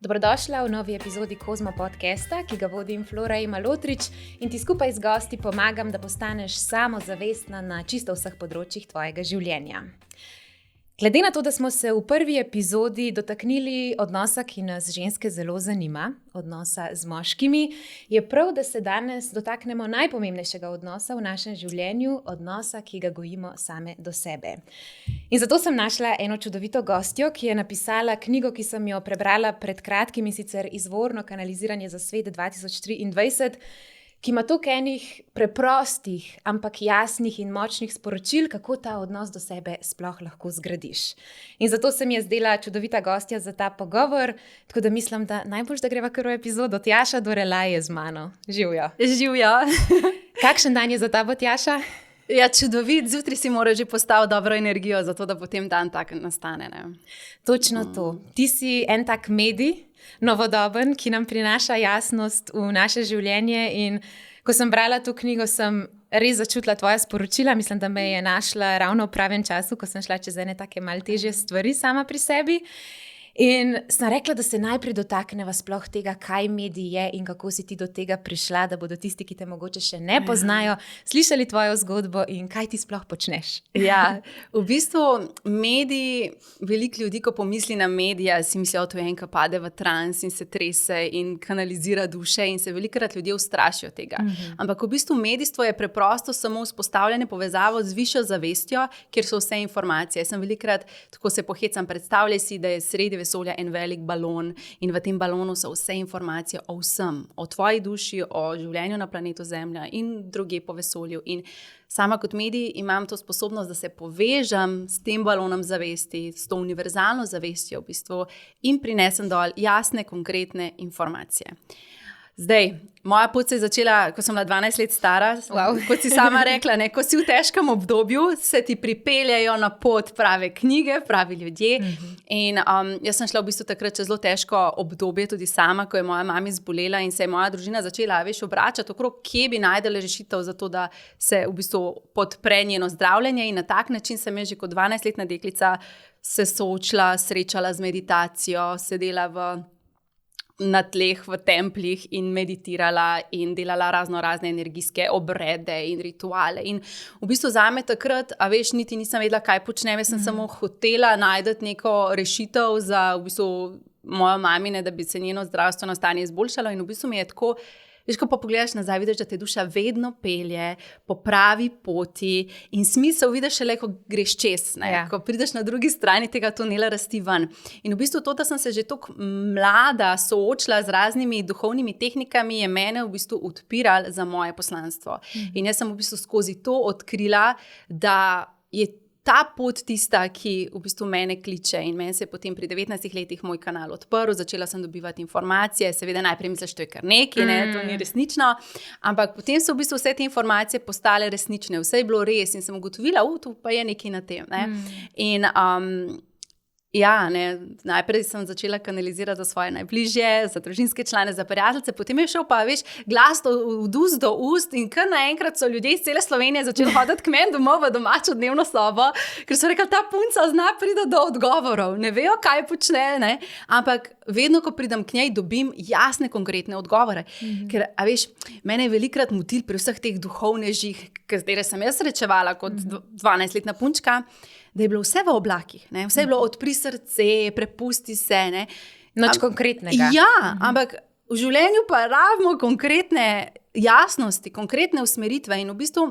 Dobrodošla v novi epizodi Kozmo podcasta, ki ga vodim Flora Malotrič in ti skupaj z gosti pomagam, da postaneš samozavestna na čisto vseh področjih tvojega življenja. Glede na to, da smo se v prvi epizodi dotaknili odnosa, ki nas ženske zelo zanima, odnosa z moškimi, je prav, da se danes dotaknemo najpomembnejšega odnosa v našem življenju, odnosa, ki ga gojimo same do sebe. In zato sem našla eno čudovito gostjo, ki je napisala knjigo, ki sem jo prebrala pred kratkim, in sicer Izvorno kanaliziranje za svet 2023, ki ima toliko enih preprostih, ampak jasnih in močnih sporočil, kako ta odnos do sebe sploh lahko zgradiš. In zato se mi je zdela čudovita gostja za ta pogovor, tako da mislim, da najbolj, da greva kar v epizodo. Tjaša Dorelaj je z mano. Živjo. Živjo. Kakšen dan je za tabo, Tjaša? Ja, čudovit. Zjutraj si moraš že postaviti dobro energijo, zato da potem dan tak nastane. Ne? Točno to. Ti si en tak medij, novodoben, ki nam prinaša jasnost v naše življenje, in ko sem brala to knjigo, sem res začutila tvoja sporočila. Mislim, da me je našla ravno v pravem času, ko sem šla čez ene take malo težje stvari sama pri sebi. In sem rekla, da se najprej dotakneva sploh tega, kaj medij je in kako si ti do tega prišla, da bodo tisti, ki te mogoče še ne poznajo, slišali tvojo zgodbo in kaj ti sploh počneš. Ja, v bistvu medij, veliko ljudi, ko pomisli na medije, si mislijo, da to je en, ki pade v trans in se trese in kanalizira duše, in se velikokrat ljudje ustrašijo tega. Ampak v bistvu medijstvo je preprosto samo vzpostavljanje povezavo z višjo zavestjo, kjer so vse informacije. Jaz sem velikokrat, tako se pohecam, predstavljaj si, da je sredi vesolja en velik balon in v tem balonu so vse informacije o vsem, o tvoji duši, o življenju na planetu Zemlja in drugje po vesolju. In sama kot medij imam to sposobnost, da se povežem s tem balonom zavesti, s to univerzalno zavestjo v bistvu, in prinesem dol jasne, konkretne informacije. Zdaj, moja pot se je začela, ko sem bila 12 let stara. Wow. Kot si sama rekla, ne, ko si v težkem obdobju, se ti pripeljajo na pot prave knjige, pravi ljudje. In jaz sem šla v bistvu takrat čez zelo težko obdobje, tudi sama, ko je moja mama zbolela in se je moja družina začela obračati okrog, kje bi najdela rešitev za to, da se v bistvu podpre njeno zdravljenje. In na tak način sem že kot 12-letna deklica se srečala z meditacijo, sedela na tleh v templjih in meditirala in delala razne energijske obrede in rituale. In v bistvu zame takrat, niti nisem vedela, kaj počnem, jaz sem samo hotela najti neko rešitev za v bistvu mojo mamine, da bi se njeno zdravstveno stanje izboljšalo. In v bistvu mi je tako, veš, ko pa pogledaš nazaj, vidiš, da te duša vedno pelje po pravi poti in smisel vidiš šele, ko greš čez, Ja. Ko prideš na drugi strani tega tunela rasti ven. In v bistvu to, da sem se že tako mlada soočila z raznimi duhovnimi tehnikami, je mene v bistvu odpiralo za moje poslanstvo. In jaz sem v bistvu skozi to odkrila, da je ta pot tista, ki v bistvu mene kliče, in meni se je potem pri 19 letih moj kanal odprl, začela sem dobivati informacije, seveda najprej misliš, to je kar nekaj, to ni resnično, ampak potem so v bistvu vse te informacije postale resnične, vse je bilo res in sem ugotovila, tu pa je nekaj na tem. Ne? In najprej sem začela kanalizirati za svoje najbližje, za družinske člane, za prijateljice, potem je šel pa, glas od ust do ust in kar naenkrat so ljudje iz cele Slovenije začeli hoditi k meni domov v domačo dnevno sobo, ker so rekli, ta punca zna priti do odgovorov, ne vejo, kaj počne, ne? Ampak vedno, ko pridem k njej, dobim jasne, konkretne odgovore. Ker, mene je velikokrat motil pri vseh teh duhovnežih, katere sem jaz srečevala kot 12-letna punčka, da je bilo vse v oblakih, ne? Vse je bilo odpri srce, prepusti se. Ne? Nič konkretnega. Ja, ampak v življenju pa rabimo konkretne jasnosti, konkretne usmeritve. In v bistvu,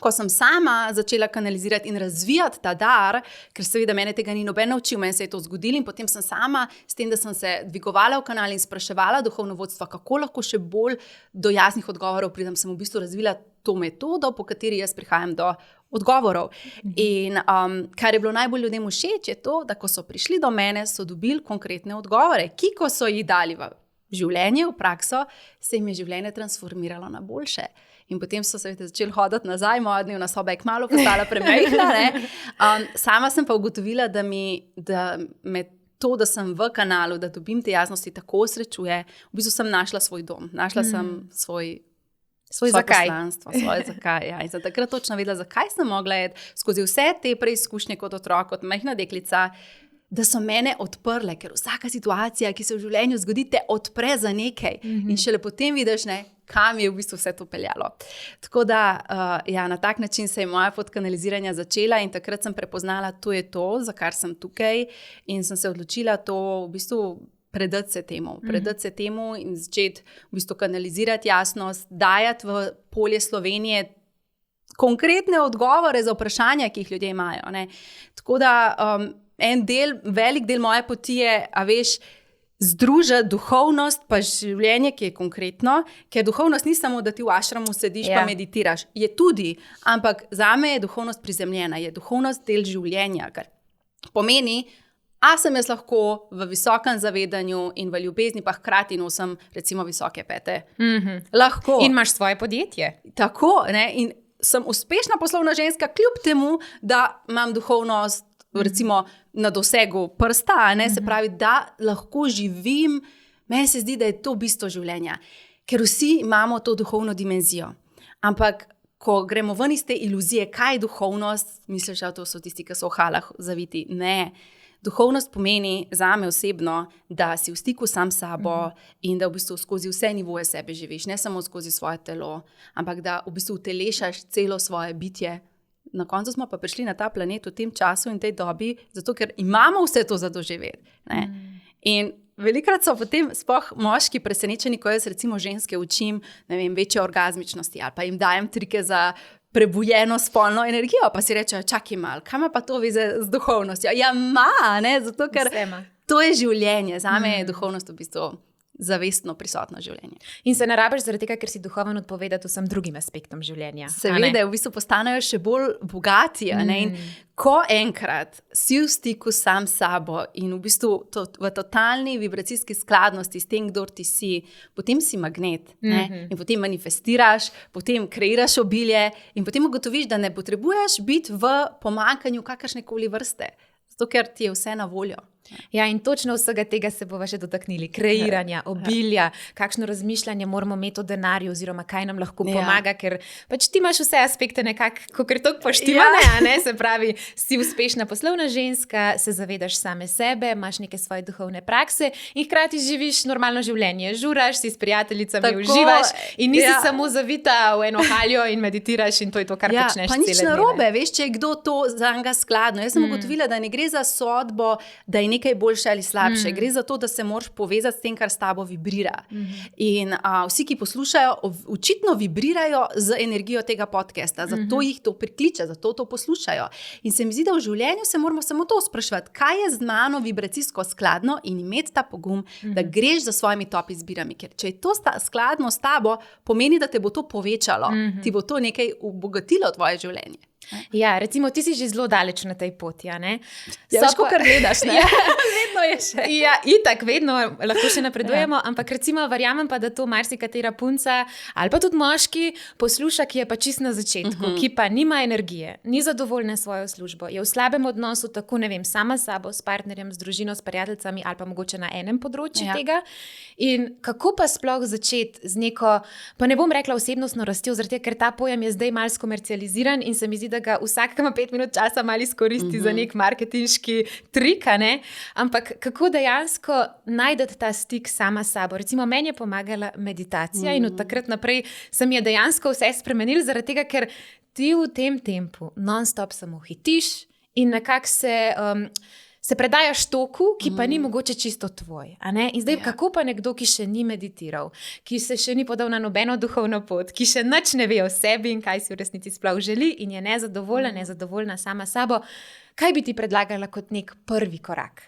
ko sem sama začela kanalizirati in razvijati ta dar, ker seveda mene tega ni noben naučil, meni se je to zgodilo, in potem sem sama, s tem, da sem se dvigovala v kanal in spraševala duhovno vodstvo, kako lahko še bolj do jasnih odgovorov pridem, sem v bistvu razvila to metodo, po kateri jaz prihajam do odgovorov. In kar je bilo najbolj ljudem všeč, je to, da ko so prišli do mene, so dobili konkretne odgovore, ki ko so jih dali v življenje, v prakso, se jim je življenje transformiralo na boljše. In potem so se začeli hoditi nazaj, moja dnevna soba je kmalu postala premajhna. Sama sem pa ugotovila, da me to, da sem v kanalu, da dobim te jasnosti, tako srečuje. V bistvu sem našla svoj dom, našla sem svoj zakaj. Svoje zakaj. Ja. In sem takrat točno vedela, zakaj sem mogla skozi vse te preizkušnje kot otrok, kot majhna deklica, da so mene odprle, ker vsaka situacija, ki se v življenju zgodi, te odpre za nekaj. In šele potem vidiš, kam je v bistvu vse to peljalo. Tako da, na tak način se je moja pot kanaliziranja začela in takrat sem prepoznala, to je to, za kar sem tukaj, in sem se odločila to v bistvu predati se temu in začeti v bistvu kanalizirati jasnost, dajati v polje Slovenije konkretne odgovore za vprašanja, ki jih ljudje imajo. Tako da velik del moje poti je, združiti duhovnost pa življenje, ki je konkretno, ker duhovnost ni samo, da ti v ašramu sediš pa meditiraš. Je tudi, ampak zame je duhovnost prizemljena, je duhovnost del življenja, kar pomeni, sem jaz lahko v visokem zavedanju in v ljubezni, pa hkrati nosim recimo visoke pete. Lahko. In imaš svoje podjetje. Tako, in sem uspešna poslovna ženska, kljub temu, da imam duhovnost recimo na dosegu prsta, se pravi, da lahko živim. Meni se zdi, da je to bistvo življenja, ker vsi imamo to duhovno dimenzijo. Ampak, ko gremo ven iz te iluzije, kaj je duhovnost, misliš, da to so tisti, ki so v halah zaviti. Ne. Duhovnost pomeni zame osebno, da si v stiku sam s sabo in da v bistvu skozi vse nivoje sebe živiš, ne samo skozi svoje telo, ampak da v bistvu utelešaš celo svoje bitje. Na koncu smo pa prišli na ta planet v tem času in tej dobi, zato ker imamo vse to za doživeti. In velikokrat so potem sploh moški presenečeni, ko jaz recimo ženske učim, večje orgazmičnosti ali pa jim dajem trike za prebujeno spolno energijo, pa si rečejo, čakaj malo, kaj ima pa to veze z duhovnostjo? Ja, zato ker to je življenje. Zame je duhovnost v bistvu zavestno prisotno življenje. In se ne rabiš zaradi tega, ker si duhoven odpovedati vsem drugim aspektom življenja. Seveda, v bistvu postanejo še bolj bogati. In ko enkrat si v stiku sam s sabo in v bistvu v totalni vibracijski skladnosti s tem, kdor ti si, potem si magnet. In potem manifestiraš, potem kreiraš obilje in potem ugotoviš, da ne potrebuješ biti v pomanjkanju kakršnekoli vrste. Zato, ker ti je vse na voljo. Ja, in točno vsega tega se bova še dotaknili. Kreiranja, obilja, kakšno razmišljanje moramo imeti o denarju oziroma kaj nam lahko pomaga, ker pač ti imaš vse aspekte nekako, kakor to poštivane, se pravi, si uspešna poslovna ženska, se zavedaš same sebe, imaš neke svoje duhovne prakse in hkrati živiš normalno življenje. Žuraš, si s prijateljicami, uživaš in nisi samo zavita v eno haljo in meditiraš in to je to, kar počneš cele dneve. Pa nič narobe, veš, če je kdo to zanj skladno. Jaz sem ugotovila, da ne gre za sodbo, da je nekaj boljše ali slabše. Gre za to, da se moraš povezati s tem, kar s tabo vibrira. In vsi, ki poslušajo, očitno vibrirajo z energijo tega podcasta. Zato jih to prikliče, zato to poslušajo. In se mi zdi, da v življenju se moramo samo to spraševati, kaj je z mano vibracijsko skladno in imeti ta pogum, da greš za svojimi top izbirami. Ker če je to skladno s tabo, pomeni, da te bo to povečalo. Ti bo to nekaj obogatilo tvoje življenje. Ja, recimo, ti si že zelo daleč na tej poti, ne? Veš, kar gledaš, ne? Vedno je še. Ja, itak, vedno lahko še napredujemo, ampak recimo verjamem pa, da to marsikatera punca ali pa tudi moški posluša, ki je pa čist na začetku, ki pa nima energije, ni zadovoljna s svojo službo, je v slabem odnosu, tako sama s sabo, s partnerjem, s družino, s prijateljicami ali pa mogoče na enem področju tega. In kako pa sploh začeti z neko, pa ne bom rekla osebnostno rastjo, zaradi tega, ker ta pojem je zdaj malo skomercializiran in se mi zdi, da ga vsak, ki ima 5 minut časa, malo izkoristi za nek marketinški trik, ampak kako dejansko najdete ta stik sama s sabo. Recimo, meni je pomagala meditacija in od takrat naprej se mi je dejansko vse spremenilo, zaradi tega, ker ti v tem tempu non-stop samo hitiš in nekako se predajaš toku, ki pa ni mogoče čisto tvoj. In zdaj, kako pa nekdo, ki še ni meditiral, ki se še ni podal na nobeno duhovno pot, ki še nič ne ve o sebi in kaj si v resnici sploh želi in je nezadovoljna sama s sabo, kaj bi ti predlagala kot nek prvi korak?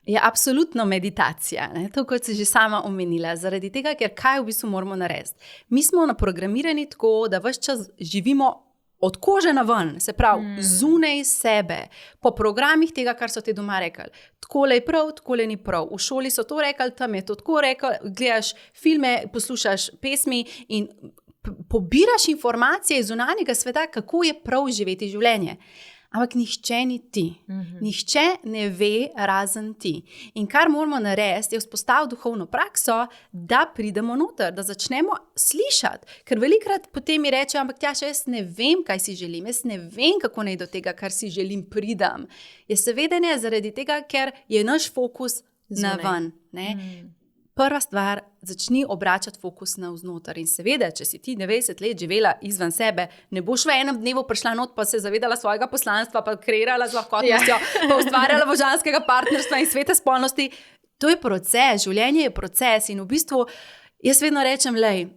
Ja, absolutno meditacija. To, kot si že sama omenila. Zaradi tega, ker kaj v bistvu moramo narediti? Mi smo naprogramirani tako, da ves čas živimo od kože na ven, se pravi, zunaj sebe, po programih tega, kar so ti doma rekli. Takole je prav, takole ni prav. V šoli so to rekli, tam je to tako rekli, gledaš filme, poslušaš pesmi in pobiraš informacije iz zunanjega sveta, kako je prav živeti življenje. ampak nihče ni ti. Nihče ne ve razen ti. In kar moramo narediti, je vzpostaviti duhovno prakso, da pridemo noter, da začnemo slišati. Ker velikrat potem mi rečejo, ampak Tjaša, jaz ne vem, kaj si želim, jaz ne vem, kako naj do tega, kar si želim, pridem. Je seveda ne, zaradi tega, ker je naš fokus na ven. Prva stvar, začni obračati fokus na vznoter. In seveda, če si ti 90 let živela izven sebe, ne boš v enem dnevu prišla not, pa se zavedala svojega poslanstva, pa kreirala z lahkotnostjo, pa ustvarjala božanskega partnerstva in svete spolnosti. To je proces, življenje je proces in v bistvu jaz vedno rečem,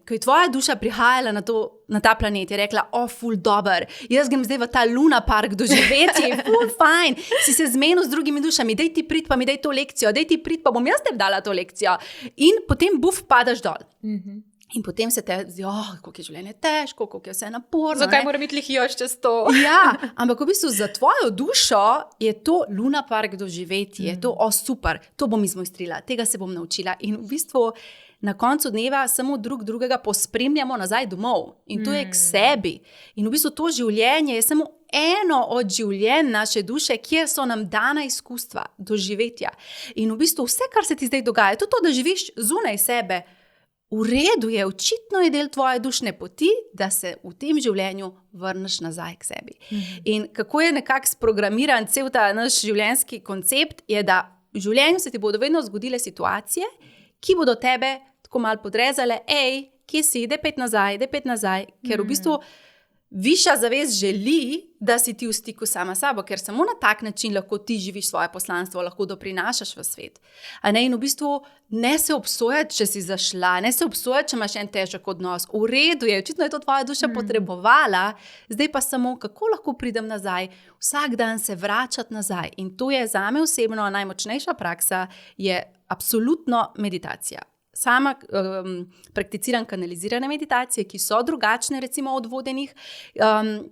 ko je tvoja duša prihajala na ta planet, je rekla, ful dober, jaz grem zdaj v ta Luna Park doživeti, ful fajn, si se zmenil z drugimi dušami, daj ti prid, pa mi daj to lekcijo, daj ti prid, pa bom jaz te dala to lekcijo. In potem padaš dol. In potem se te zdi, koliko je življenje težko, koliko je vse naporno. Zakaj mora biti lihijoč čez to? Ja, ampak v bistvu za tvojo dušo je to Luna Park doživeti, je to super, to bom izmojstrila, tega se bom naučila. In v bistvu na koncu dneva samo drugega pospremljamo nazaj domov. In to je k sebi. In v bistvu to življenje je samo eno od življenj naše duše, kjer so nam dana izkustva, doživetja. In v bistvu vse, kar se ti zdaj dogaja, to, da živiš zunaj sebe, v redu je, očitno je del tvoje dušne poti, da se v tem življenju vrneš nazaj k sebi. In kako je nekako sprogramiran cel ta naš življenjski koncept, je, da v življenju se ti bodo vedno zgodile situacije, ki bodo tebe tako malo podrezale, kje si, daj pet nazaj, ker v bistvu višja zavest želi, da si ti v stiku sama sabo, ker samo na tak način lahko ti živiš svoje poslanstvo, lahko doprinašaš v svet. In v bistvu ne se obsojati, če si zašla, ne se obsojati, če imaš en težek odnos. V redu je, očitno je to tvoja duša potrebovala, zdaj pa samo, kako lahko pridem nazaj, vsak dan se vračati nazaj. In to je zame osebno najmočnejša praksa, je absolutno meditacija. Sama prakticiram kanalizirane meditacije, ki so drugačne recimo od vodenih.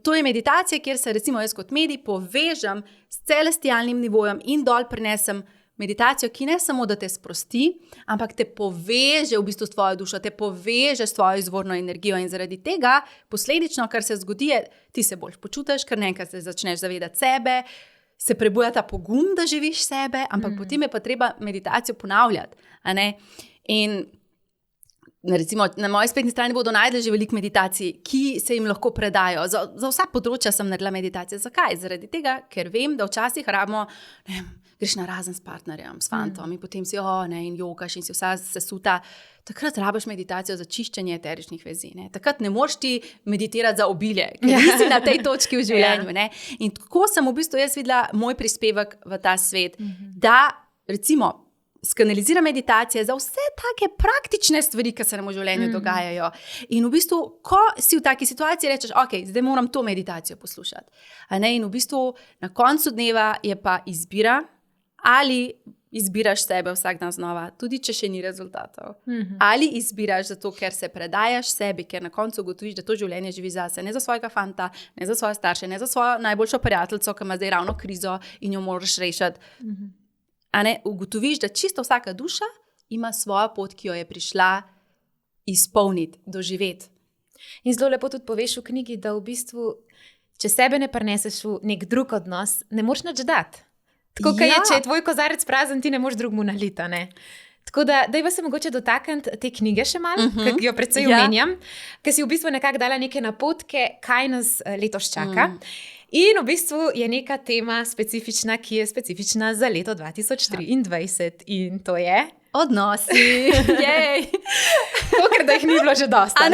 To je meditacija, kjer se recimo jaz kot medij povežem s celestialnim nivojem in dol prinesem meditacijo, ki ne samo, da te sprosti, ampak te poveže v bistvu s tvojo dušo, te poveže s tvojo izvorno energijo in zaradi tega posledično, kar se zgodi, ti se bolj počutiš, ker nekaj se začneš zavedati sebe, se prebuja ta pogum, da živiš sebe, ampak potem je pa treba meditacijo ponavljati, In recimo, na moji spletni strani bodo najdli že veliko meditacij, ki se jim lahko predajo. Za vsa področja sem naredila meditacije. Zakaj? Zaradi tega, ker vem, da včasih rabimo, greš na razen s partnerjem, s fantom in potem si, in jogaš in si vsa sesuta. Takrat rabiš meditacijo za čiščenje eteričnih vezi. Takrat ne moreš ti meditirati za obilje, ker nisi na tej točki v življenju. In tako sem v bistvu jaz videla moj prispevek v ta svet, da recimo skanalizira meditacije za vse take praktične stvari, ki se nam v življenju dogajajo. In v bistvu, ko si v taki situaciji, rečeš, zdaj moram to meditacijo poslušati. In v bistvu na koncu dneva je pa izbira, ali izbiraš sebe vsak dan znova, tudi če še ni rezultatov. Ali izbiraš zato, ker se predajaš sebi, ker na koncu ugotoviš, da to življenje živi zase, ne za svojega fanta, ne za svoje starše, ne za svojo najboljšo prijateljico, ki ima zdaj ravno krizo in jo moraš rešiti. Ugotoviš, da čisto vsaka duša ima svojo pot, ki jo je prišla izpolniti, doživeti. In zelo lepo tudi poveš v knjigi, da v bistvu, če sebe ne prineseš v nek drug odnos, ne moreš nič dati. Tako je, če je tvoj kozarec prazen, ti ne moreš drugmu naliti. Tako da, dajva se mogoče dotakniti te knjige še malo, ki jo precej omenjam, ker si v bistvu nekako dala neke napotke, kaj nas letos čaka. In v bistvu je neka tema specifična, ki je specifična za leto 2023 in to je odnosi. Ker da jih ni bilo že dosta.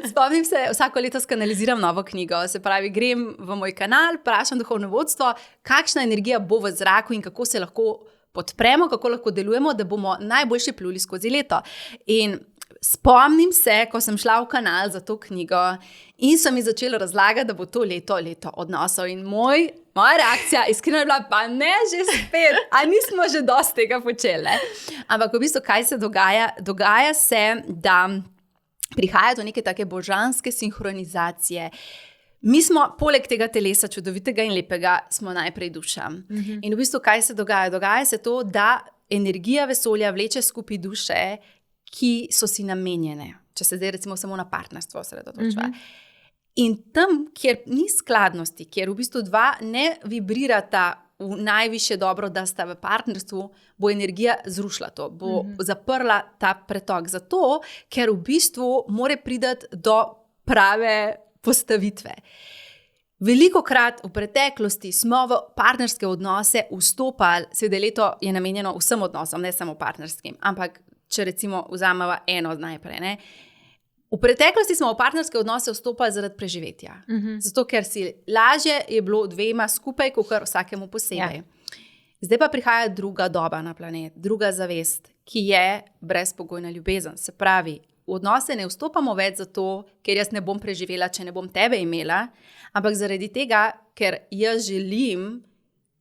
Spomnim se, vsako leto skanaliziram novo knjigo. Se pravi, grem v moj kanal, vprašam duhovno vodstvo, kakšna energija bo v zraku in kako se lahko podpremo, kako lahko delujemo, da bomo najboljše pluli skozi leto. In spomnim se, ko sem šla v kanal za to knjigo in so mi začeli razlagati, da bo to leto odnosov. In moja reakcija iskreno je bila, pa ne že spet, a nismo že dosti tega počeli. Ampak v bistvu, kaj se dogaja? Dogaja se, da prihaja do neke take božanske sinhronizacije. Mi smo poleg tega telesa, čudovitega in lepega, smo najprej duša. In v bistvu, kaj se dogaja? Dogaja se to, da energija vesolja vleče skupaj duše, ki so si namenjene, če se zdaj recimo samo na partnerstvo osredotoča. In tam, kjer ni skladnosti, kjer v bistvu dva ne vibrirata v najvišje dobro, da sta v partnerstvu, bo energija zrušila to, bo zaprla ta pretok. Zato, ker v bistvu mora priti do prave postavitve. Velikokrat v preteklosti smo v partnerske odnose vstopali, seveda leto je namenjeno vsem odnosom, ne samo partnerskim, ampak če recimo vzamemo eno najprej, ne. V preteklosti smo v partnerske odnose vstopali zaradi preživetja. Zato, ker si lažje je bilo dvema skupaj, kot vsakemu posebej. Ja. Zdaj pa prihaja druga doba na planet, druga zavest, ki je brezpogojna ljubezen. Se pravi, v odnose ne vstopamo več zato, ker jaz ne bom preživela, če ne bom tebe imela, ampak zaradi tega, ker jaz želim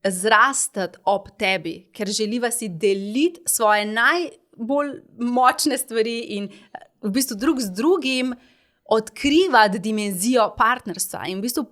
zrastati ob tebi, ker želiva si deliti svoje najbolj močne stvari in v bistvu drug z drugim odkrivati dimenzijo partnerstva. In v bistvu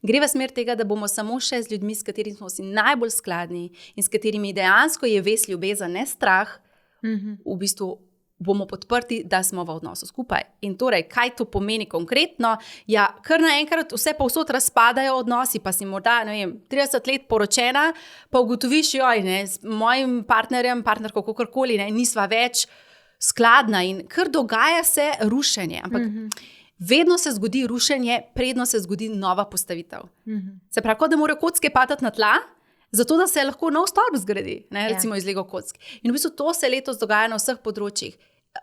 gre v smer tega, da bomo samo še z ljudmi, s katerimi smo si najbolj skladni in s katerimi dejansko je vez ljubezen, ne strah, v bistvu bomo podprti, da smo v odnosu skupaj. In torej, kaj to pomeni konkretno? Ja, kar naenkrat vse povsod razpadajo odnosi, pa si morda, ne vem, 30 let poročena, pa ugotoviš, joj, ne, s mojim partnerjem, partnerko, kakorkoli, ne, nisva več skladna in kar dogaja se rušenje. Ampak vedno se zgodi rušenje, predno se zgodi nova postavitev. Se pravi, kot da morajo kocke padati na tla, zato da se lahko nov stolp zgradi, ne, recimo iz Lego kock. In v bistvu to se letos dogaja na vseh področjih.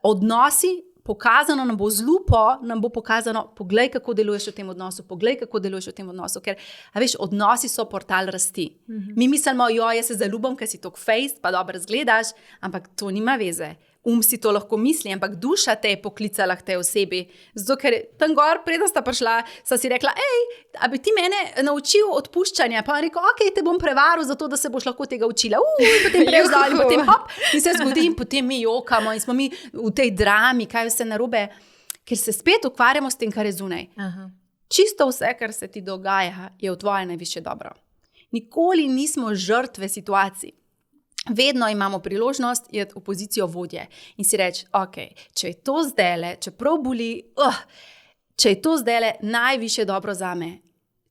Odnosi, pokazano nam bo z lupo, nam bo pokazano, poglej, kako deluješ v tem odnosu, poglej, kako deluješ v tem odnosu, ker, a veš, odnosi so portal rasti. Mi mislimo, jaz se zaljubim, ker si tok fejst, pa dobro zgledaš, ampak to nima veze. Si to lahko misli, ampak duša te je poklicala k tej osebi. Zato, ker tam gor, preden sta prišla, sta si rekla, a bi ti mene naučil odpuščanja? Pa rekel, te bom prevaril, zato da se boš lahko tega učila. In potem prevzdal in potem hop, in se zgodi in potem mi jokamo in smo mi v tej drami, kaj vse narobe, ker se spet ukvarjamo s tem, kar je zunaj. Čisto vse, kar se ti dogaja, je v tvoje najvišje dobro. Nikoli nismo žrtve situacij. Vedno imamo priložnost iti v pozicijo vodje in si reči, če je to zdajle, če prav boli, če je to zdajle najvišje dobro zame,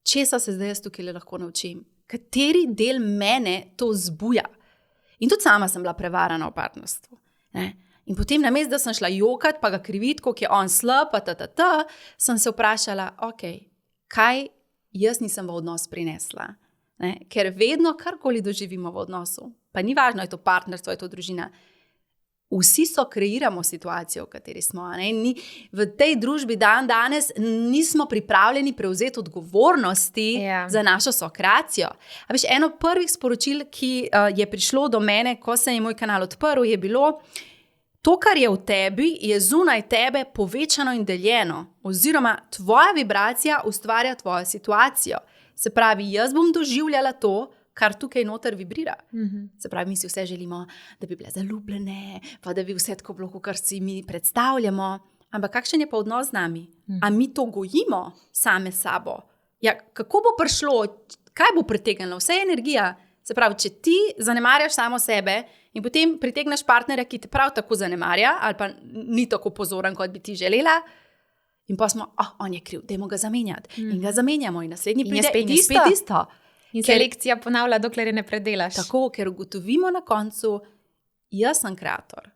česa se zdaj jaz tukaj lahko naučim? Kateri del mene to zbuja? In tudi sama sem bila prevarana v partnerstvu. Ne? In potem namesto, da sem šla jokat, pa ga kriviti, koliko je on slab, sem se vprašala, kaj jaz nisem v odnos prinesla? Ne? Ker vedno karkoli doživimo v odnosu, pa ni važno, je to partnerstvo, je to družina. Vsi kreiramo situacijo, v kateri smo. Ne? V tej družbi danes nismo pripravljeni prevzeti odgovornosti za našo sokreacijo. A veš, eno prvih sporočil, ki je prišlo do mene, ko se je moj kanal odprl, je bilo, to, kar je v tebi, je zunaj tebe povečano in deljeno. Oziroma, tvoja vibracija ustvarja tvojo situacijo. Se pravi, jaz bom doživljala to, kar tukaj noter vibrira. Se pravi, mi si vse želimo, da bi bile zaljubljene, pa da bi vse tako bilo, kar si mi predstavljamo. Ampak kakšen je pa odnos z nami? A mi to gojimo same sabo? Ja, kako bo prišlo? Kaj bo pritegnilo? Vse je energija. Se pravi, če ti zanemarjaš samo sebe in potem pritegneš partnerja, ki te prav tako zanemarja, ali pa ni tako pozoren, kot bi ti želela, in pa smo, on je kriv, dajmo ga zamenjati. In ga zamenjamo in naslednji pride in je spet isto. In se lekcija ponavlja, dokler je ne predelaš. Tako, ker ugotovimo na koncu, jaz sem kreator.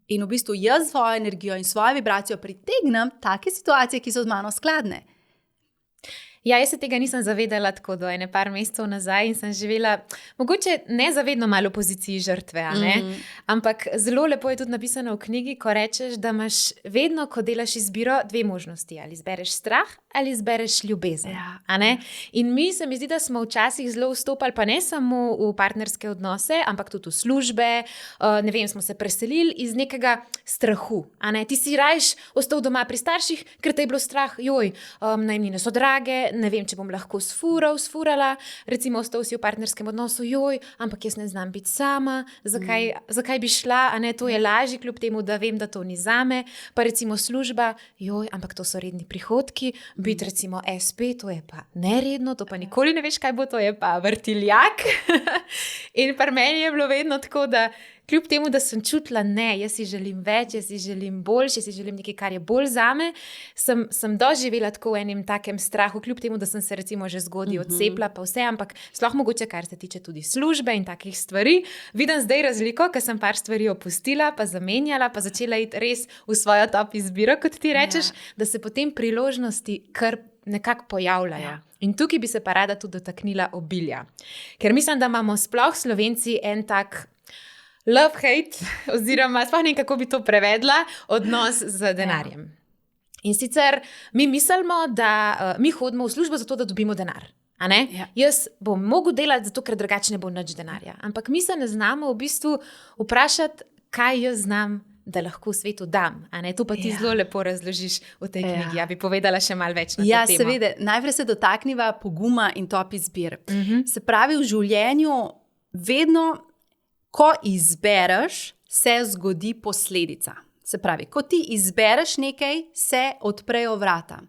In v bistvu jaz svojo energijo in svojo vibracijo pritegnem take situacije, ki so z mano skladne. Ja, jaz se tega nisem zavedala tako do ene par mesecev nazaj in sem živela, mogoče nezavedno malo v poziciji žrtve, ampak zelo lepo je tudi napisano v knjigi, ko rečeš, da imaš vedno, ko delaš izbiro, dve možnosti, ali izbereš strah ali izbereš ljubezen. In mi se mi zdi, da smo včasih zelo vstopali, pa ne samo v partnerske odnose, ampak tudi v službe, ne vem, smo se preselili iz nekega strahu. Ti si rajš ostal doma pri starših, ker te je bilo strah, najemnine so drage, ne vem, če bom lahko sfurala, recimo ostal si v partnerskem odnosu, ampak jaz ne znam biti sama, zakaj bi šla, to je lažje, kljub temu, da vem, da to ni zame, pa recimo služba, ampak to so redni prihodki, biti recimo SP, to je pa neredno, to pa nikoli ne veš, kaj bo, to je pa vrtiljak. In pri meni je bilo vedno tako, da kljub temu, da sem čutila, ne, jaz si želim več, jaz si želim boljše, jaz si želim nekaj, kar je bolj zame, sem doživela tako v enem takem strahu, kljub temu, da sem se recimo že zgodaj odcepila, pa vse, ampak sploh mogoče, kar se tiče tudi službe in takih stvari. Vidim zdaj razliko, ker sem par stvari opustila, pa zamenjala, pa začela iti res v svojo top izbiro, kot ti rečeš, da se potem priložnosti kar nekako pojavljajo. In tukaj bi se pa rada tudi dotaknila obilja. Ker mislim, da imamo sploh Slovenci en tak love-hate, oziroma sploh ne vem, kako bi to prevedla, odnos z denarjem. In sicer mi mislimo, da mi hodimo v službo zato, da dobimo denar. A ne? Jaz bom mogel delati zato, ker drugače ne bo nič denarja. Ampak mi se ne znamo v bistvu vprašati, kaj jaz znam, da lahko v svetu dam. A ne? To pa ti zelo lepo razložiš v tej knjigi. Ja, bi povedala še malo več na to temo. Ja, seveda. Najprej se dotakniva poguma in top izbir. Se pravi, v življenju vedno, ko izbereš, se zgodi posledica. Se pravi, ko ti izbereš nekaj, se odprejo vrata.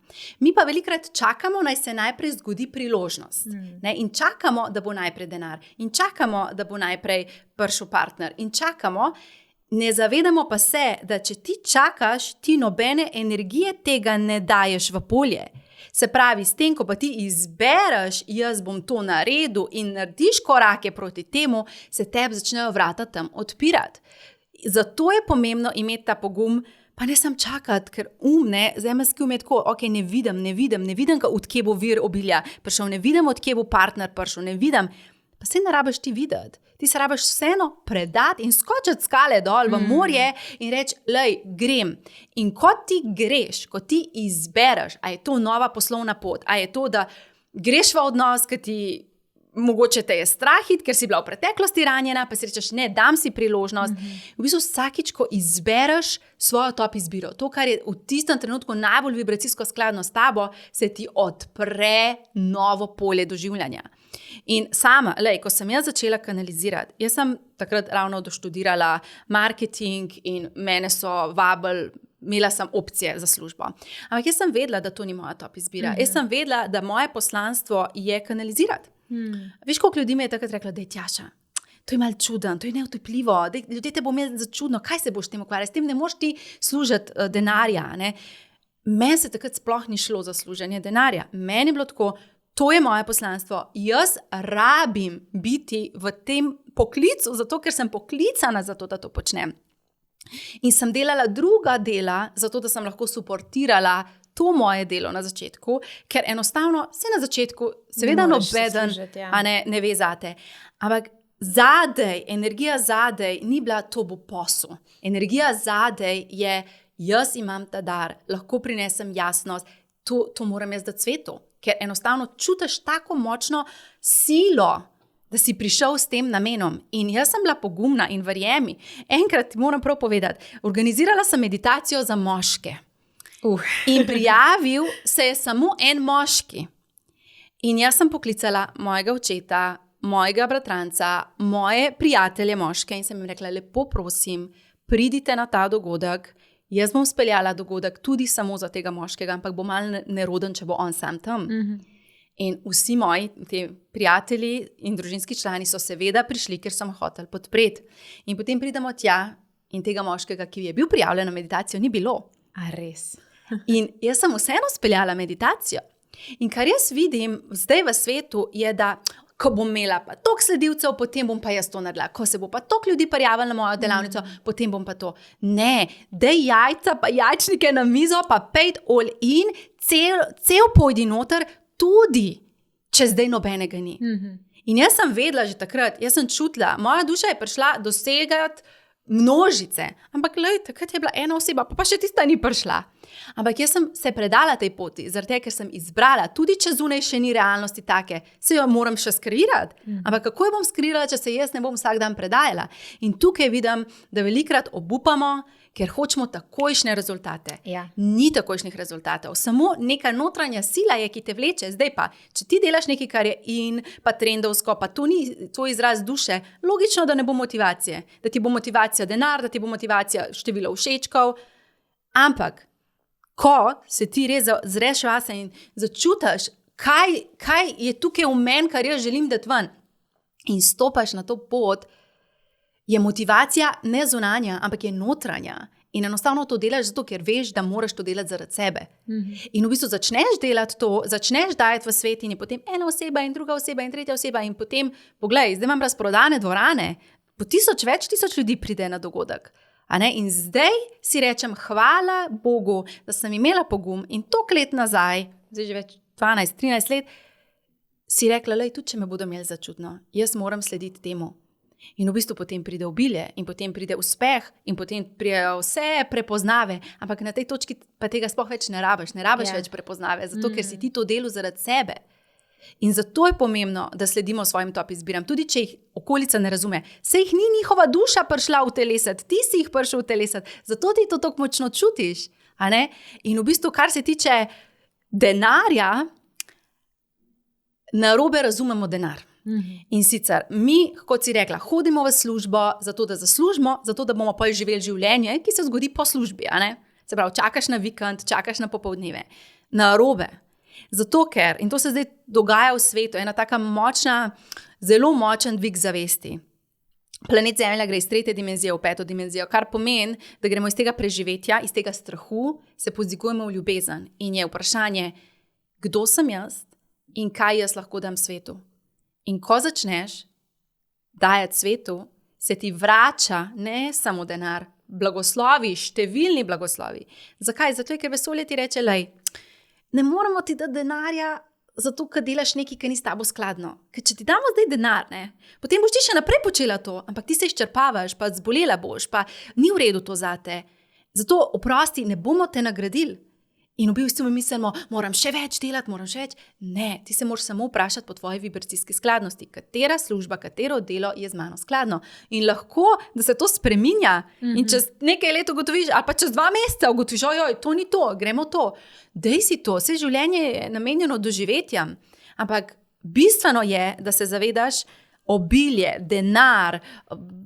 Mi pa velikokrat čakamo, naj se najprej zgodi priložnost. Ne? In čakamo, da bo najprej denar. In čakamo, da bo najprej prišel partner. In čakamo, ne zavedamo pa se, da če ti čakaš, ti nobene energije tega ne daješ v polje. Se pravi, s tem, ko pa ti izbereš, jaz bom to naredil in narediš korake proti temu, se tebi začnejo vrata tam odpirati. Zato je pomembno imeti ta pogum, pa ne sam čakati, ker zemeljski je tako, ok, ne vidim, odkje bo vir obilja prišel, ne vidim, odkje bo partner prišel, ne vidim, pa se ne rabiš ti videti. Ti se rabiš vseeno predati in skočiti skale dol v morje in reči, lej, grem. In ko ti greš, ko ti izbereš, a je to nova poslovna pot, a je to, da greš v odnos, ki ti mogoče te je strahit, ker si bila v preteklosti ranjena, pa si rečeš, ne, dam si priložnost. V bistvu vsakič, ko izbereš svojo top izbiro, to, kar je v tistem trenutku najbolj vibracijsko skladno s tabo, se ti odpre novo polje doživljanja. In sama, ko sem jaz začela kanalizirati, jaz sem takrat ravno doštudirala marketing in mene so vabili, imela sem opcije za službo. Ampak jaz sem vedela, da to ni moja top izbira. Jaz sem vedela, da moje poslanstvo je kanalizirati. Veš, koliko ljudi mi je takrat rekla, da je Tjaša, to je malo čuden, to je neutepljivo, ljudje te bo imeli za čudno, kaj se boš tem ukvarjati, s tem ne moš ti služiti denarja. Ne? Meni se takrat sploh ni šlo za služenje denarja. Meni je bilo tako, to je moje poslanstvo. Jaz rabim biti v tem poklicu, zato ker sem poklicana za to, da to počnem. In sem delala druga dela, zato da sem lahko suportirala to moje delo na začetku, ker enostavno se na začetku seveda nobeden ne ve zate. Ampak zadej, energija zadej ni bila, to bo posel. Energija zadej je, jaz imam ta dar, lahko prinesem jasnost, to moram jaz dati svetu. Ker enostavno čutiš tako močno silo, da si prišel s tem namenom. In jaz sem bila pogumna in verjemi. Enkrat ti moram prav povedati, organizirala sem meditacijo za moške. In prijavil se je samo en moški. In jaz sem poklicala mojega očeta, mojega bratranca, moje prijatelje moške in sem jim rekla, lepo prosim, pridite na ta dogodek. Jaz bom speljala dogodek tudi samo za tega moškega, ampak bo malo neroden, če bo on sam tam. In vsi moji prijatelji in družinski člani so seveda prišli, ker so me hoteli podpreti. In potem pridemo tja in tega moškega, ki je bil prijavljen na meditacijo, ni bilo. A res? In jaz sem vseeno speljala meditacijo. In kar jaz vidim zdaj v svetu je, da ko bom imela pa toliko sledilcev, potem bom pa jaz to naredila. Ko se bo pa toliko ljudi prijavilo na mojo delavnico, potem bom pa to. Ne, daj jajca pa jajčnike na mizo, pa pejt all in, cel pojdi noter, tudi, če zdaj nobenega ni. In jaz sem vedela že takrat, jaz sem čutila, moja duša je prišla dosegati množice, ampak takrat je bila ena oseba, pa še tista ni prišla. Ampak jaz sem se predala tej poti, zaradi tega, ker sem izbrala, tudi če zunaj še ni realnosti take, se jo moram še skreirati. Ampak kako jo bom skreirala, če se jaz ne bom vsak dan predajala? In tukaj vidim, da velikrat obupamo, ker hočemo takojšnje rezultate. Ja. Ni takojšnjih rezultatov, samo neka notranja sila je, ki te vleče. Zdaj pa, če ti delaš nekaj, kar je in pa trendovsko, pa to ni tvoj izraz duše, logično, da ne bo motivacije. Da ti bo motivacija denar, da ti bo motivacija število všečkov. Ampak, ko se ti res zreš vase in začutiš, kaj je tukaj v meni, kar jaz želim dati ven, in stopaš na to pot, je motivacija ne zunanja, ampak je notranja. In enostavno to delaš zato, ker veš, da moraš to delati zaradi sebe. In v bistvu začneš delati to, začneš dajati v svet in je potem ena oseba in druga oseba in tretja oseba in potem, poglej, zdaj imam razprodane dvorane, po več tisoč ljudi pride na dogodek. In zdaj si rečem, hvala Bogu, da sem imela pogum in toliko let nazaj, zdaj že več 12-13 let, si rekla, lej, tudi če me bodo imeli za čudno, jaz moram slediti temu. In v bistvu potem pride obilje in potem pride uspeh in potem pridejo vse prepoznave, ampak na tej točki pa tega sploh več ne rabiš več prepoznave, zato ker si ti to delo zaradi sebe. In zato je pomembno, da sledimo svojim top izbiram, tudi če jih okolica ne razume. Saj jih ni njihova duša prišla utelesati, ti si jih prišel utelesati, zato ti to tako močno čutiš. In v bistvu, kar se tiče denarja, narobe razumemo denar. In sicer mi, kot si rekla, hodimo v službo zato, da zaslužimo, zato, da bomo pol živeli življenje, ki se zgodi po službi. Se pravi, čakaš na vikend, čakaš na popoldneve. Narobe. Zato ker, in to se zdaj dogaja v svetu, ena taka močna, zelo močen dvig zavesti. Planet Zemlja gre iz 3. dimenzije v 5. dimenzijo, kar pomeni, da gremo iz tega preživetja, iz tega strahu, se pozigujemo v ljubezen. In je vprašanje, kdo sem jaz in kaj jaz lahko dam svetu. In ko začneš dajati svetu, se ti vrača ne samo denar, blagoslovi, številni blagoslovi. Zakaj? Zato, ker vesolje ti reče, lej, ne moramo ti dati denarja zato, ker delaš nekaj, ki ni s tabo skladno. Ker če ti damo zdaj denar, potem boš ti še naprej počela to, ampak ti se izčrpavaš, pa zbolela boš, pa ni v redu to zate. Zato oprosti, ne bomo te nagradili. In v bistvu mi mislimo, moram še več delati, moram še več. Ne, ti se moraš samo vprašati po tvoji vibracijski skladnosti, katera služba, katero delo je z mano skladno. In lahko, da se to spreminja in čez nekaj let ugotoviš, ali pa čez 2 meseca ugotoviš, ojoj, to ni to, gremo to. Dej si to, vse življenje je namenjeno doživetjem. Ampak bistveno je, da se zavedaš, obilje, denar,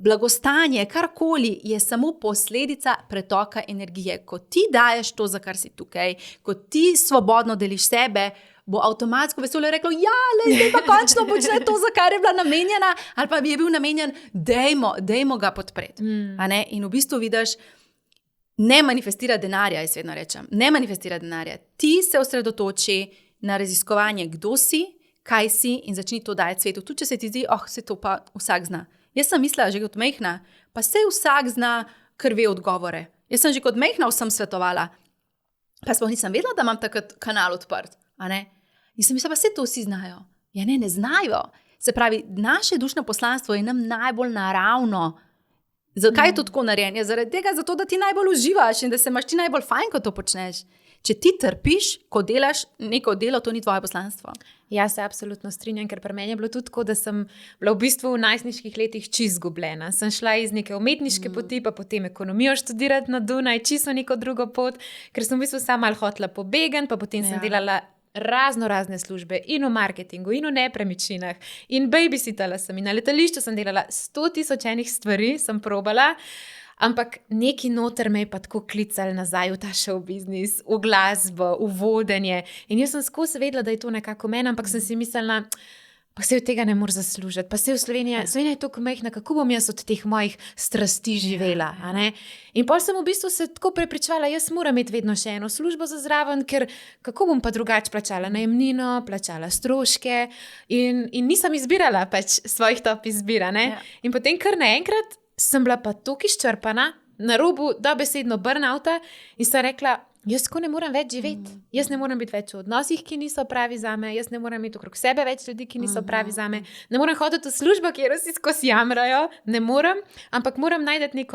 blagostanje, karkoli je samo posledica pretoka energije. Ko ti daješ to, za kar si tukaj, ko ti svobodno deliš sebe, bo avtomatsko vesolje reklo, ja, zdaj pa končno počne to, za kar je bila namenjena, ali pa bi je bil namenjen, dejmo ga podpreti. In v bistvu vidiš, ne manifestira denarja, jaz vedno rečem, ne manifestira denarja. Ti se osredotoči na raziskovanje, kdo si, kaj si in začni to dajati svetu. Tudi če se ti zdi, se to pa vsak zna. Jaz sem mislila že kot majhna, pa se vsak zna, ker ve odgovore. Jaz sem že kot majhna vsem svetovala. Pa sploh nisem vedela, da imam takrat kanal odprt. In sem mislila, pa se to vsi znajo. Ja ne znajo. Se pravi, naše dušno poslanstvo je nam najbolj naravno. Zakaj je to tako narejeno? Zaradi tega, zato, da ti najbolj uživaš in da se imaš ti najbolj fajn, ko to počneš. Če ti trpiš, ko delaš neko delo, to ni tvoje poslanstvo. Ja, se absolutno strinjam, ker pri meni je bilo tudi tako, da sem bila v bistvu v najstniških letih čisto izgubljena. Sem šla iz neke umetniške poti, pa potem ekonomijo študirati na Dunaj, čisto neko drugo pot, ker sem v bistvu sama malo hotela pobegati, pa potem sem delala razne službe in v marketingu, in v nepremičninah, in babysitala sem, in na letališču sem delala 100.000 stvari, sem probala. Ampak neki noter me je pa tako klicali nazaj v ta show biznis, v glasbo, v vodenje. In jaz sem skozi vedela, da je to nekako meni, ampak sem si mislila, pa se od tega ne moreš zaslužiti. Pa se v Slovenija je tako majhna, kako bom jaz od teh mojih strasti živela. In potem sem v bistvu se tako prepričevala, jaz moram imeti vedno še eno službo za zraven, ker kako bom pa drugače plačala najemnino, plačala stroške in nisem izbirala pač svojih top izbira. In potem kar naenkrat sem bila pa toliko izčrpana, na robu dobesedno burnouta in sem rekla, jaz tako ne morem več živeti. Jaz ne morem biti več v odnosih, ki niso pravi zame, jaz ne morem imeti okrog sebe več ljudi, ki niso pravi zame, ne morem hoditi v službo, kjer vsi skozi jamrajo, ne morem, ampak moram najti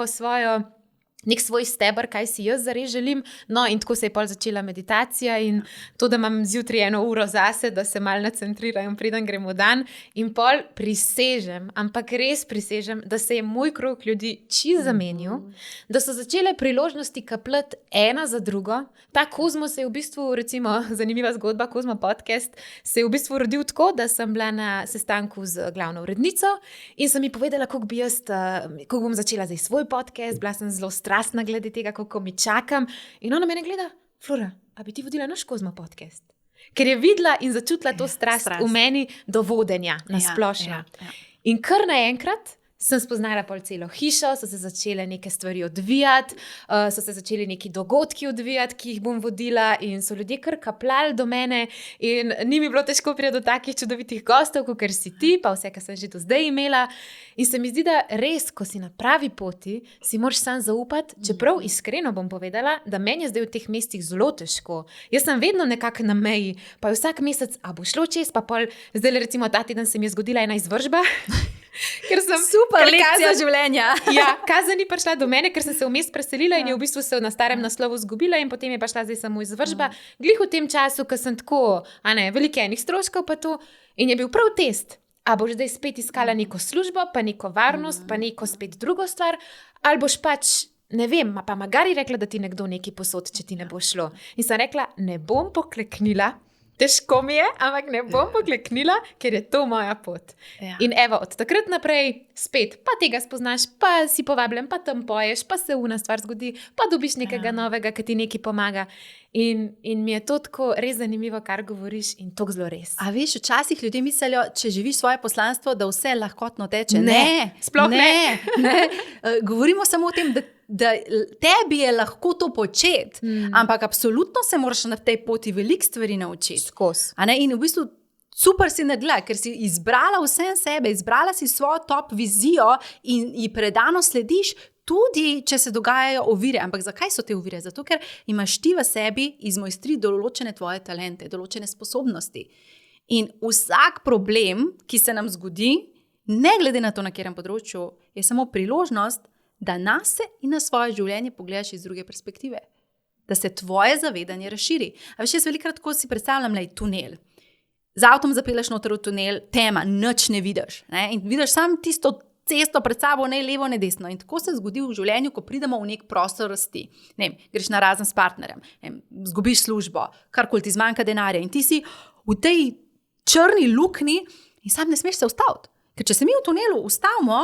nek svoj steber, kaj si jaz zares želim. No, in tako se je pol začela meditacija in to, da imam zjutraj 1 uro zase, da se malo nacentriram, preden grem v dan. In pol prisežem, ampak res prisežem, da se je moj krog ljudi čisto zamenil, da so začele priložnosti kapljati ena za drugo. Ta Kozmos je v bistvu, recimo, zanimiva zgodba, Kozmo podcast, se je v bistvu rodil tako, da sem bila na sestanku z glavno urednico in sem mi povedala, kako bom začela zdaj svoj podcast, bila sem zelo strastna glede tega, kako mi čakam. In ona mene gleda, Flora, a bi ti vodila naš Kozmo podcast? Ker je videla in začutila to strast v meni do vodenja na splošno. In kar naenkrat sem spoznala pol celo hišo, so se začele neke stvari odvijati, so se začeli neki dogodki odvijati, ki jih bom vodila in so ljudje kar kapljali do mene in ni mi bilo težko priti do takih čudovitih gostov, kot si ti, pa vse, kar sem že do zdaj imela. In se mi zdi, da res, ko si na pravi poti, si moraš sam zaupati, čeprav iskreno bom povedala, da meni je zdaj v teh mestih zelo težko. Jaz sem vedno nekako na meji, pa je vsak mesec, a bo šlo čez, pa pol, zdaj recimo ta teden se mi je zgodila ena izvršba, ker sem super lekcija življenja. Ja, kazen ni prišla do mene, ker sem se vmes preselila in je v bistvu se na starem naslovu zgubila in potem je pa šla zdaj samo izvršba. Glih v tem času, ko sem tako, veliko enih stroškov pa to in je bil prav test. A boš zdaj spet iskala neko službo, pa neko varnost, pa neko spet drugo stvar, ali boš pač, ne vem, pa magari rekla, da ti nekdo nekaj posod, če ti ne bo šlo. In sem rekla, ne bom pokleknila, težko mi je, ampak ne bom pokleknila, ker je to moja pot. Ja. In evo, od takrat naprej spet, pa tega spoznaš, pa si povabljen, pa tam poješ, pa se una stvar zgodi, pa dobiš nekega novega, ki ti nekaj pomaga. In mi je to tako res zanimivo, kar govoriš in to zelo res. A veš, včasih ljudje mislijo, če živiš svoje poslanstvo, da vse lahkotno teče. Ne, sploh ne. Govorimo samo o tem, da tebi je lahko to početi, ampak absolutno se moraš na tej poti veliko stvari naučiti. Skozi. In v bistvu super si naredila, ker si izbrala vse sebe, izbrala si svojo top vizijo in ji predano slediš, tudi če se dogajajo ovire. Ampak zakaj so te ovire? Zato, ker imaš ti v sebi izmojstri določene tvoje talente, določene sposobnosti. In vsak problem, ki se nam zgodi, ne glede na to, na katerem področju, je samo priložnost, da nase in na svoje življenje pogledaš iz druge perspektive. Da se tvoje zavedanje razširi. A veš, jaz velikokrat tako si predstavljam tunel. Z avtom zapelješ noter v tunel, tema, nič ne vidiš. Ne? In vidiš samo tisto cesto pred sabo, ne levo, ne desno. In tako se zgodi v življenju, ko pridemo v nek prostor rasti. Ne vem, greš na razen s partnerjem, zgubiš službo, karkoli ti zmanjka denarja in ti si v tej črni luknji in sam ne smeš se ustaviti. Ker če se mi v tunelu ustavimo,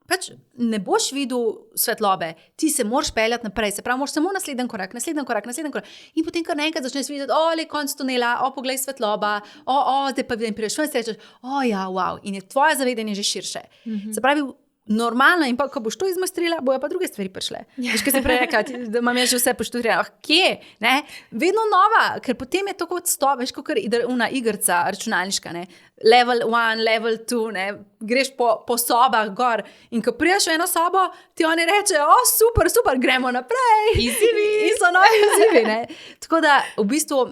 pač ne boš videl svetlobe, ti se moraš peljati naprej, se pravi, moraš samo naslednji korak. In potem kar naenkrat začneš videti, le konc tunela, poglej svetloba, zdaj pa vidim, priješ ven, se rečeš, ja, wow, in je tvoje zavedanje že širše. Se pravi, normalno, in pa, ko boš to izmojstrila, bojo pa druge stvari prišle. Veš, kaj si prej rekla, da imam jaz že vse poštudirano. Kje? Ne? Vedno nova, ker potem je to kot stop, veš, kot una igrica računalniška, ne? Level 1, level 2, ne? Greš po sobah gor in ko priješ v eno sobo, ti oni reče, super, gremo naprej. Izzivi. In so novi izzivi, ne? Tako da, v bistvu,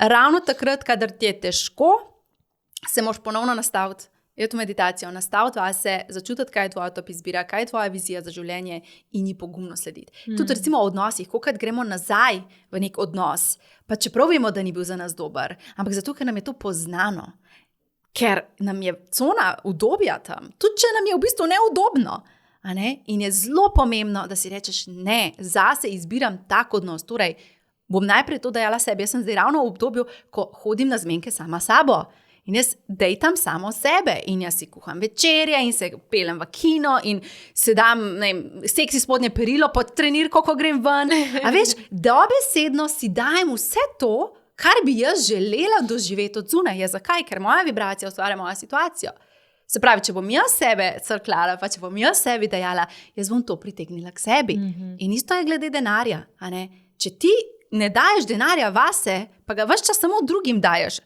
ravno takrat, kadar ti je težko, se moraš ponovno nastaviti. Je to meditacijo, nastaviti vase, začutiti, kaj je tvoja top izbira, kaj je tvoja vizija za življenje in ji pogumno slediti. Tudi recimo v odnosih, kokrat gremo nazaj v nek odnos, pa čeprav vemo, da ni bil za nas dober, ampak zato, ker nam je to poznano, ker nam je cona udobja tam, tudi če nam je v bistvu neudobno. In je zelo pomembno, da si rečeš, ne, zase izbiram tak odnos, torej bom najprej to dajala sebi, jaz sem zdaj ravno v obdobju, ko hodim na zmenke sama sabo. In jaz dejtam samo sebe in jaz si kuham večerje in se pelem v kino in se dam, seksi spodnje perilo pod trenirko, ko grem ven. A veš, dobesedno si dajem vse to, kar bi jaz želela doživeti od zunaj. Zakaj? Ker moja vibracija ustvarja mojo situacijo. Se pravi, če bom jaz sebe crkljala, pa če bom jaz sebi dajala, jaz bom to pritegnila k sebi. In isto je glede denarja. Če ti ne daješ denarja vase, pa ga ves čas samo drugim daješ,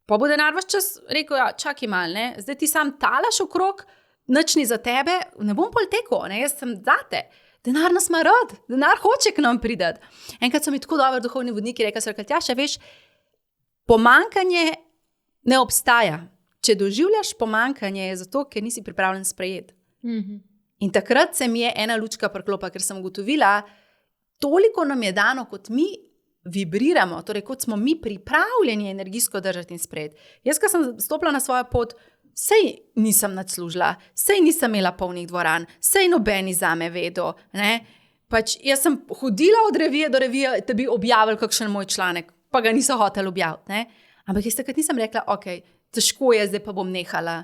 pa bo denar vaš čas rekel, čakaj mal, ne? Zdaj ti sam talaš okrog, nič ni za tebe, ne bom pol tekel, jaz sem zate. Denar nas ima rad, denar hoče k nam pridati. Enkrat so mi tako dobri duhovni vodniki rekli, Tjaša, veš, pomanjkanje ne obstaja. Če doživljaš pomanjkanje, je zato, ker nisi pripravljen sprejeti. In takrat se mi je ena lučka priklopa, ker sem ugotovila, toliko nam je dano, kot mi vibriramo, torej kot smo mi pripravljeni energijsko držati in sprejeti. Jaz, ko sem stopila na svojo pot, sej nisem nadslužila, sej nisem imela polnih dvoran, sej nobeni zame vedo. Pač jaz sem hodila od revije do revije, da bi objavili kakšen moj članek, pa ga niso hoteli objaviti. Ampak jaz takrat nisem rekla, težko je, zdaj pa bom nehala.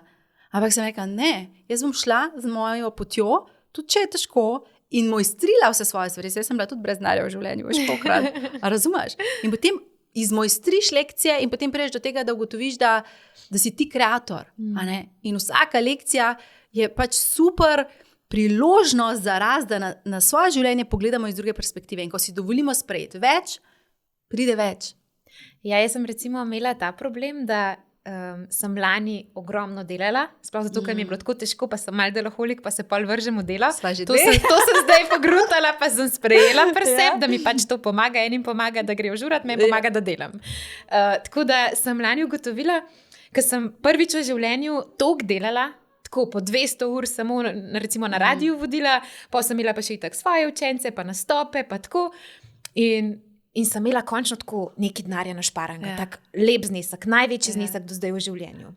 Ampak sem rekla, ne, jaz bom šla z mojo potjo, tudi če je težko, in mojstrila vse svoje stvari. Jaz sem bila tudi brez denarja v življenju, veš, pokrat. A razumeš? In potem izmojstriš lekcije in potem prideš do tega, da ugotoviš, da si ti kreator. In vsaka lekcija je pač super priložnost za rast, da na svoje življenje pogledamo iz druge perspektive. In ko si dovolimo sprejeti več, pride več. Ja, jaz sem recimo imela ta problem, da sem lani ogromno delala, sploh zato, ker mi je bilo tako težko, pa sem malo deloholik, pa se pol vržem v delo. To sem zdaj pogrutala, pa sem sprejela pri sebi, da mi pač to pomaga, enim pomaga, da grejo žurat, meni pomaga, da delam. Tako da sem lani ugotovila, ker sem prvič v življenju toliko delala, tako po 200 ur samo recimo na radiju vodila, pa sem imela pa še itak svoje učence, pa nastope, pa tako. In sem imela končno tako nekaj denarja našparanega, tak lep znesek, največji znesek do zdaj v življenju.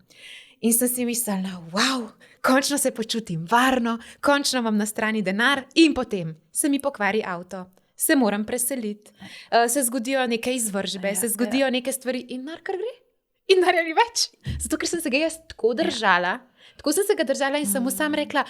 In sem si mislila, wow, končno se počutim varno, končno imam na strani denar in potem se mi pokvari avto, se moram preseliti, se zgodijo neke izvržbe, se zgodijo neke stvari in denar kar gre. In denarja ni več. Zato, ker sem se ga jaz tako držala, tako sem se ga držala in sem mu sam rekla,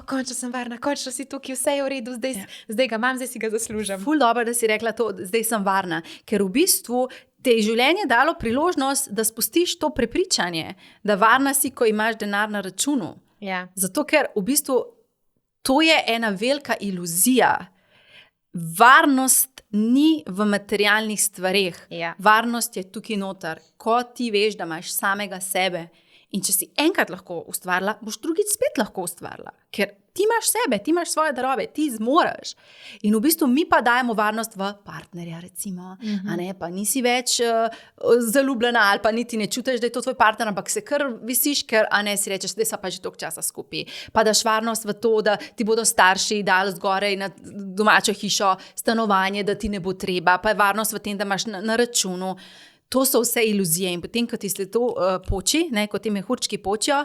končno sem varna, končno si tukaj, vse je v redu, zdaj ga imam, zdaj si ga zaslužim. Ful dobro, da si rekla to, zdaj sem varna, ker v bistvu te je življenje dalo priložnost, da spustiš to prepričanje, da varna si, ko imaš denar na računu. Ja. Zato, ker v bistvu to je ena velika iluzija. Varnost ni v materialnih stvareh. Ja. Varnost je tukaj noter, ko ti veš, da imaš samega sebe. In če si enkrat lahko ustvarila, boš drugič spet lahko ustvarila. Ker ti imaš sebe, ti imaš svoje darove, ti zmoreš. In v bistvu mi pa dajemo varnost v partnerja, recimo. A ne, pa nisi več zaljubljena ali pa niti ne čutiš, da je to tvoj partner, ampak se kar visiš, ker si rečeš, da so pa že toliko časa skupaj. Pa daš varnost v to, da ti bodo starši dali zgoraj na domačo hišo, stanovanje, da ti ne bo treba, pa je varnost v tem, da imaš na računu. To so vse iluzije in potem, ko ti se to poči, ko ti mehurčki počijo,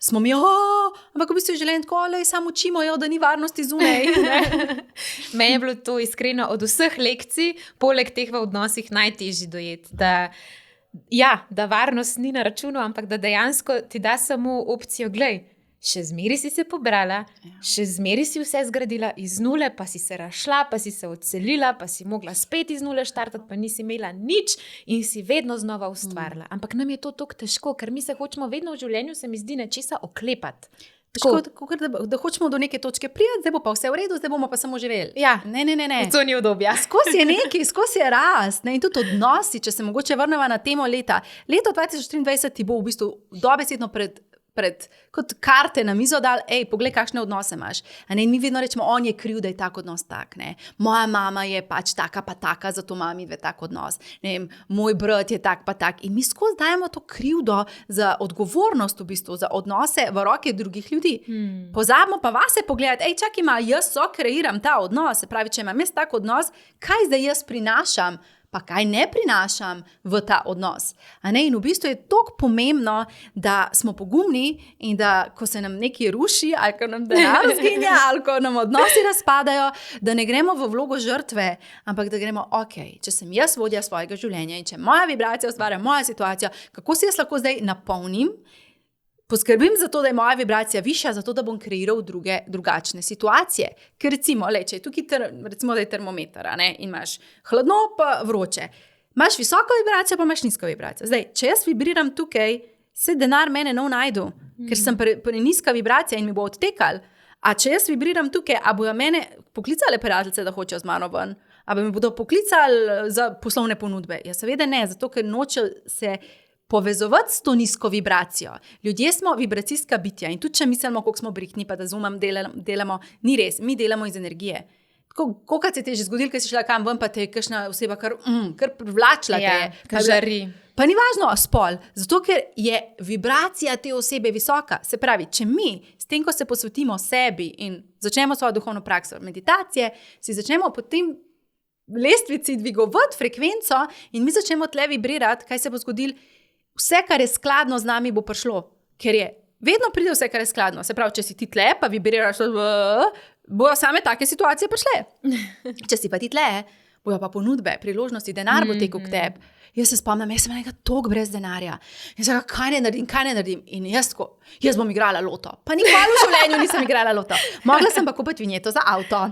smo mi, ampak v bistvu je življenje tako, samo učimo, da ni varnosti zunaj. Meni je bilo to iskreno od vseh lekcij, poleg teh v odnosih najtežji dojeti, da varnost ni na računu, ampak da dejansko ti da samo opcijo, glej, še zmeri si se pobrala, še zmeri si vse zgradila iz nule, pa si se razšla, pa si se odselila, pa si mogla spet iz nule štartati, pa nisi imela nič in si vedno znova ustvarila. Ampak nam je to tako težko, ker mi se hočemo vedno v življenju, se mi zdi, nečesa oklepati. Da hočemo do neke točke prijeti, zdaj bo pa vse v redu, zdaj bomo pa samo živeli. Ja, ne. V coni udobja. Skozi je nekaj, skozi je rast. In tudi odnosi, če se mogoče vrnemo na temo leta. Leto 2023 ti bo v bistvu dobesedno kot karte na mizo dal, poglej, kakšne odnose imaš. In mi vedno rečemo, on je kriv, da je tak odnos tak. Ne? Moja mama je pač taka pa taka, zato mami ve tak odnos. Moj brat je tak pa tak. In mi skozi dajemo to krivdo za odgovornost v bistvu, za odnose v roke drugih ljudi. Pozabimo pa vase pogledati, čakaj ima, jaz kreiram ta odnos. Se pravi, če imam jaz tak odnos, kaj zdaj jaz prinašam? Pa kaj ne prinašam v ta odnos. In v bistvu je toliko pomembno, da smo pogumni in da, ko se nam nekaj ruši, ali ko nam denar zginja, ali ko nam odnosi razpadajo, da ne gremo v vlogo žrtve, ampak da gremo, če sem jaz vodja svojega življenja in če moja vibracija ustvarja moja situacija, kako si jaz lahko zdaj napolnim, poskrbim za to, da je moja vibracija višja, zato da bom kreiral drugačne situacije. Ker recimo, če je tukaj recimo, da je termometer, in imaš hladno pa vroče. Imaš visoko vibracijo, pa imaš nizko vibracijo. Zdaj, če jaz vibriram tukaj, se denar mene ne najdu, ker sem nizka vibracija in mi bo odtekal. A če jaz vibriram tukaj, a bojo mene poklicale prijateljice, da hočejo z mano ven? A bi me bodo poklicali za poslovne ponudbe? Ja, seveda ne, zato ker noče se povezovati s to nizko vibracijo. Ljudje smo vibracijska bitja in tudi če mislimo, koliko smo brihtni, pa da z umom delamo, ni res, mi delamo iz energije. Koliko se ti je že zgodilo, ker si šla kam ven, pa te je kakšna oseba kar privlačila te je. Kar žari. Pa ni važno spol, zato ker je vibracija te osebe visoka. Se pravi, če mi s tem, ko se posvetimo sebi in začnemo svojo duhovno prakso meditacije, si začnemo potem lestvici dvigovati frekvenco in mi začnemo tle vibrirati, kaj se bo zgodilo. Vse, kar je skladno z nami, bo prišlo. Ker vedno pride vse, kar je skladno. Se pravi, če si ti tle, pa vibriraš, bojo same take situacije prišle. Če si pa ti tle, bojo pa ponudbe, priložnosti, denar bo tekel k tebi. Jaz se spomnim, jaz sem nekaj toliko brez denarja. Jaz sem kaj ne naredim. In jaz bom igrala loto. Pa nikoli v življenju nisem igrala loto. Mogla sem pa kupiti vinjeto za avto.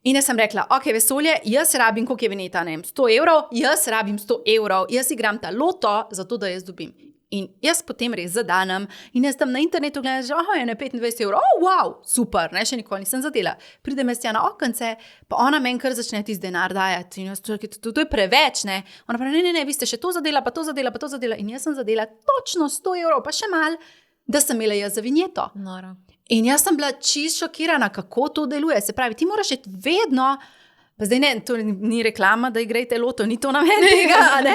In jaz sem rekla, ok, vesolje, jaz rabim, koliko je vineta, ne vem, 100 evrov, jaz rabim 100 evrov, jaz igram ta loto, zato da jaz dobim. In jaz potem res zadanem in jaz tam na internetu gledam, že je ne 25 evrov, wow, super, ne, še nikoli nisem zadela. Pridem jaz tja na okence, pa ona meni kar začne tisti denar dajati in jaz to je preveč, ne. Ona pravi, ne, vi ste še to zadela, pa to zadela, pa to zadela in jaz sem zadela točno 100 evrov, pa še mal, da sem imela jaz za vinjeto. Noro. In jaz sem bila čisto šokirana, kako to deluje. Se pravi, ti moraš iti vedno, pa zdaj ne, to ni reklama, da igrajte loto, ni to namen tega, ne.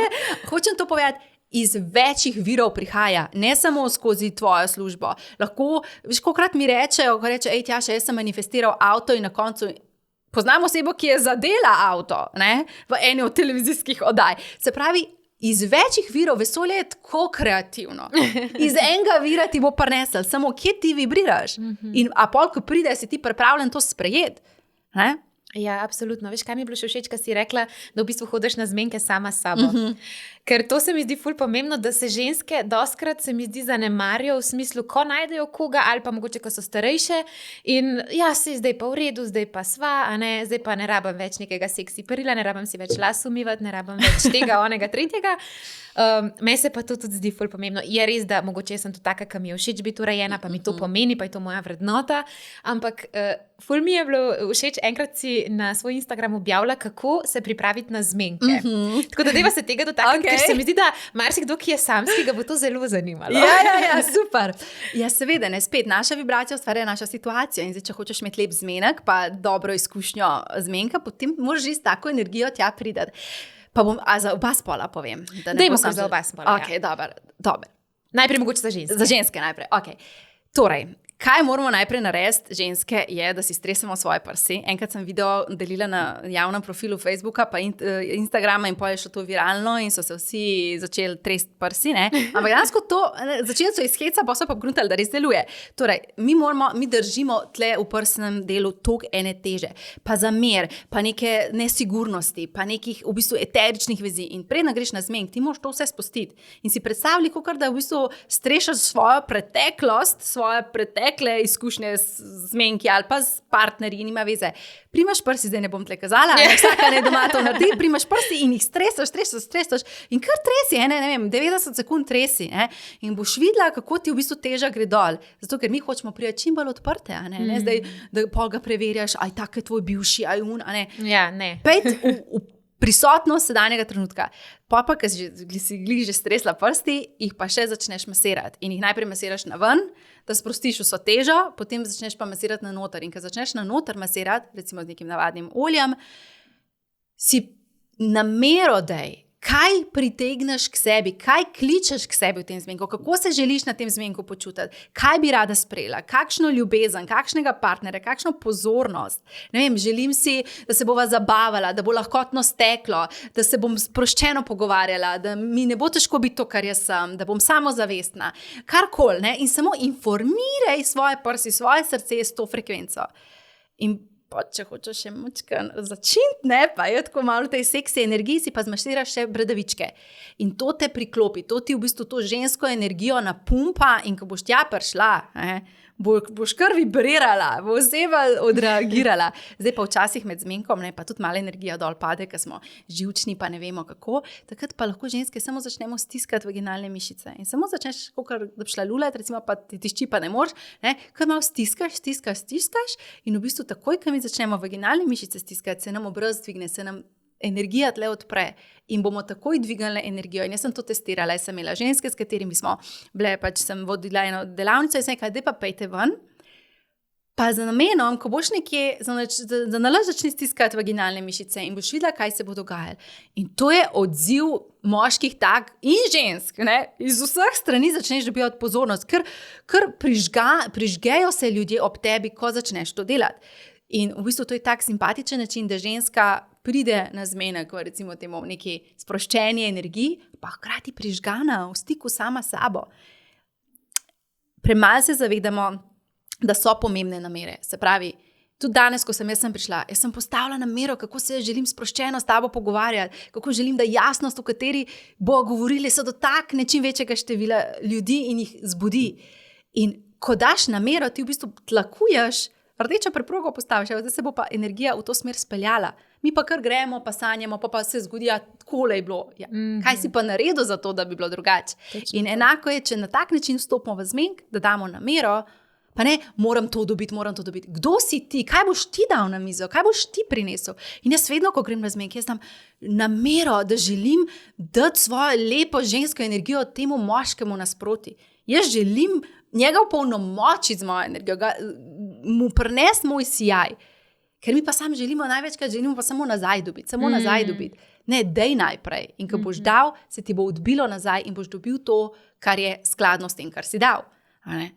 Hočem to povedati, iz večjih virov prihaja, ne samo skozi tvojo službo. Lahko, veš, kolikrat mi rečejo, ko reče, ej, Tjaša, jaz sem manifestiral avto in na koncu poznam osebo, ki je zadela avto, ne, v eni od televizijskih oddaj. Se pravi, iz večjih virov vesolje je tako kreativno. Iz enega vira ti bo prinesel, samo kje ti vibriraš. In a pol, ko pride, si ti pripravljen to sprejeti. Ne? Ja, absolutno. Veš, kaj mi je bilo še všeč, kad si rekla, da v bistvu hodiš na zmenke sama s sabo. Ker to se mi zdi ful pomembno, da se ženske doskrat se mi zdi zanemarijo v smislu, ko najdejo koga ali pa mogoče, ko so starejše in ja, si zdaj pa v redu, zdaj pa sva, a ne, zdaj pa ne rabim več nekega seksi perila, ne rabim si več las umivati, ne rabim več tega, onega, tretjega. Meni se pa to tudi zdi ful pomembno. Je res, da mogoče jaz sem to taka, ki mi je všeč biti urejena, pa mi to pomeni, pa je to moja vrednota, ampak ful mi je bilo všeč, enkrat si na svoj Instagram objavila, kako se pripraviti na zmenke. Tako da deva se tega dotakniti, ker se mi zdi, da marsikdo, ki je samski, ga bo to zelo zanimalo. Ja, super. Ja, seveda, ne, spet, naša vibracija ustvarja naša situacija in zdaj, če hočeš imeti lep zmenek, pa dobro izkušnjo zmenka, potem moraš že s tako energijo tja pridati. Pa bom, za oba spola povem. Dajmo kar za oba spola. Ok, dobro. Najprej mogoče za ženske. Za ženske najprej, ok. Torej, kaj moramo najprej narediti, ženske, je, da si stresemo svoje prsi. Enkrat sem video delila na javnem profilu Facebooka pa Instagrama in potem je šlo to viralno in so se vsi začeli tresti prsi, ne. Ampak dejansko to, začeli so iz heca, pa so pa pogruntali, da res deluje. Torej, mi držimo tle v prsnem delu toliko ene teže, pa zamer, pa neke nesigurnosti, pa nekih v bistvu eteričnih vezi in predno greš na zmenk, ti moraš to vse spustiti. In si predstavljaj, kakor da v bistvu strešaš svojo preteklost, svoje pretekle izkušnje z zmenki ali pa s partnerji, nima veze. Primaš prsi, zdaj ne bom tle kazala, vsaka ne doma to naredi, primaš prsi in jih stresaš in kar tresi, ne vem, 90 sekund tresi, ne, in boš videla, kako ti v bistvu teža gre dol, zato ker mi hočemo priti čim bolj odprte, ne zdaj, da pol ga preverjaš, aj tak je tvoj bivši, aj a ne. Ja, ne. Pejt v prisotnost sedanjega trenutka. Pa, ker si že stresla prsti, jih pa še začneš masirati. In jih najprej masiraš na ven, da sprostiš vso težo, potem začneš pa masirati na noter. In ko začneš na noter masirati, recimo z nekim navadnim oljem, si namero dej, kaj pritegneš k sebi, kaj kličeš k sebi v tem zmenku, kako se želiš na tem zmenku počutiti, kaj bi rada sprejela, kakšno ljubezen, kakšnega partnera, kakšno pozornost. Ne vem, želim si, da se bova zabavala, da bo lahkotno steklo, da se bom sproščeno pogovarjala, da mi ne bo težko biti to, kar jaz sem, da bom samozavestna, karkoli, ne, in samo informiraj svoje prsi, svoje srce s to frekvenco. In pa, če hočeš še močkan začiniti, ne, pa je tako malo tej seksi energiji, si pa zmaširaš še bradavičke. In to te priklopi, to ti v bistvu to žensko energijo napumpa in ko boš tja prišla, boš kar vibrirala, bo oseba odreagirala. Zdaj pa včasih med zmenkom, ne, pa tudi malo energija dol pade, ker smo živčni, pa ne vemo kako, takrat pa lahko ženske samo začnemo stiskati vaginalne mišice. In samo začneš, kakor da bi šla lulat, recimo pa ti tišči pa ne moreš, ne, kar malo stiskaš in v bistvu takoj, ko mi začnemo vaginalne mišice stiskati, se nam obraz dvigne, se nam energija tle odpre in bomo takoj dvignili energijo. In jaz sem to testirala, jaz sem imela ženske, s katerimi smo bile, pač sem vodila eno delavnico in sem rekla, daj pa pejte ven, pa za namenom, ko boš nekje, da nalaž začne stiskati vaginalne mišice in boš videla, kaj se bo dogajalo. In to je odziv moških tak in žensk, ne, iz vseh strani začneš dobivati pozornost, ker prižgejo se ljudje ob tebi, ko začneš to delati. In v bistvu to je tak simpatičen način, da ženska pride na zmenek, recimo temu neki sproščeni energiji, pa hkrati prižgana v stiku sama s sabo. Premalo se zavedamo, da so pomembne namere. Se pravi, tudi danes, ko sem prišla, jaz sem postavila namero, kako se želim sproščeno s tabo pogovarjati, kako želim, da jasnost, v kateri bo govorili, se dotakne čim večjega števila ljudi in jih zbudi. In ko daš namero, ti v bistvu tlakuješ rdečo preprogo postaviš, da se bo pa energija v to smer speljala. Mi pa kar gremo, pa sanjamo, pa se zgodi, takole je bilo. Ja. Kaj si pa naredil za to, da bi bilo drugače? In enako je, če na tak način vstopimo v zmenk, da damo namero, pa ne, moram to dobiti. Kdo si ti? Kaj boš ti dal na mizo? Kaj boš ti prinesel? In jaz vedno, ko grem v zmenk, jaz dam namero, da želim dati svojo lepo žensko energijo temu moškemu nasproti. Jaz želim njega opolnomočiti z mojo energijo, mu prinesti moj sijaj. Ker mi pa sam želimo največkrat, želimo pa samo nazaj dobiti. Ne, dej najprej. In ko boš dal, se ti bo odbilo nazaj in boš dobil to, kar je skladno s tem, kar si dal. A ne?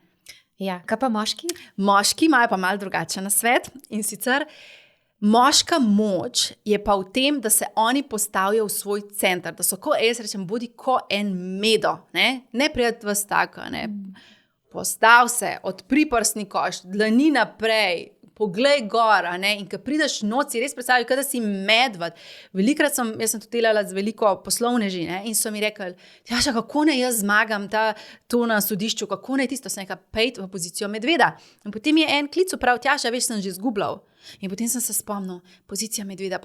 Ja, kaj pa moški? Moški imajo pa malo drugačen nasvet. In sicer moška moč je pa v tem, da se oni postavijo v svoj center. Da so, ko jaz rečem, bodi ko en medo. Ne prijeti vas tako. Postav se, odpri prsni koš, dlani naprej, poglej gor, in ko prideš noč, si res predstavljaj, da si medved. Velikrat jaz sem tudi delala z veliko poslovneži, in so mi rekli, Tjaša, kako ne jaz zmagam to na sodišču, kako ne tisto, sem rekla, pejt v pozicijo medveda. In potem je en klic prav, Tjaša, veš, sem že zgubljal. In potem sem se spomnil, pozicija medveda,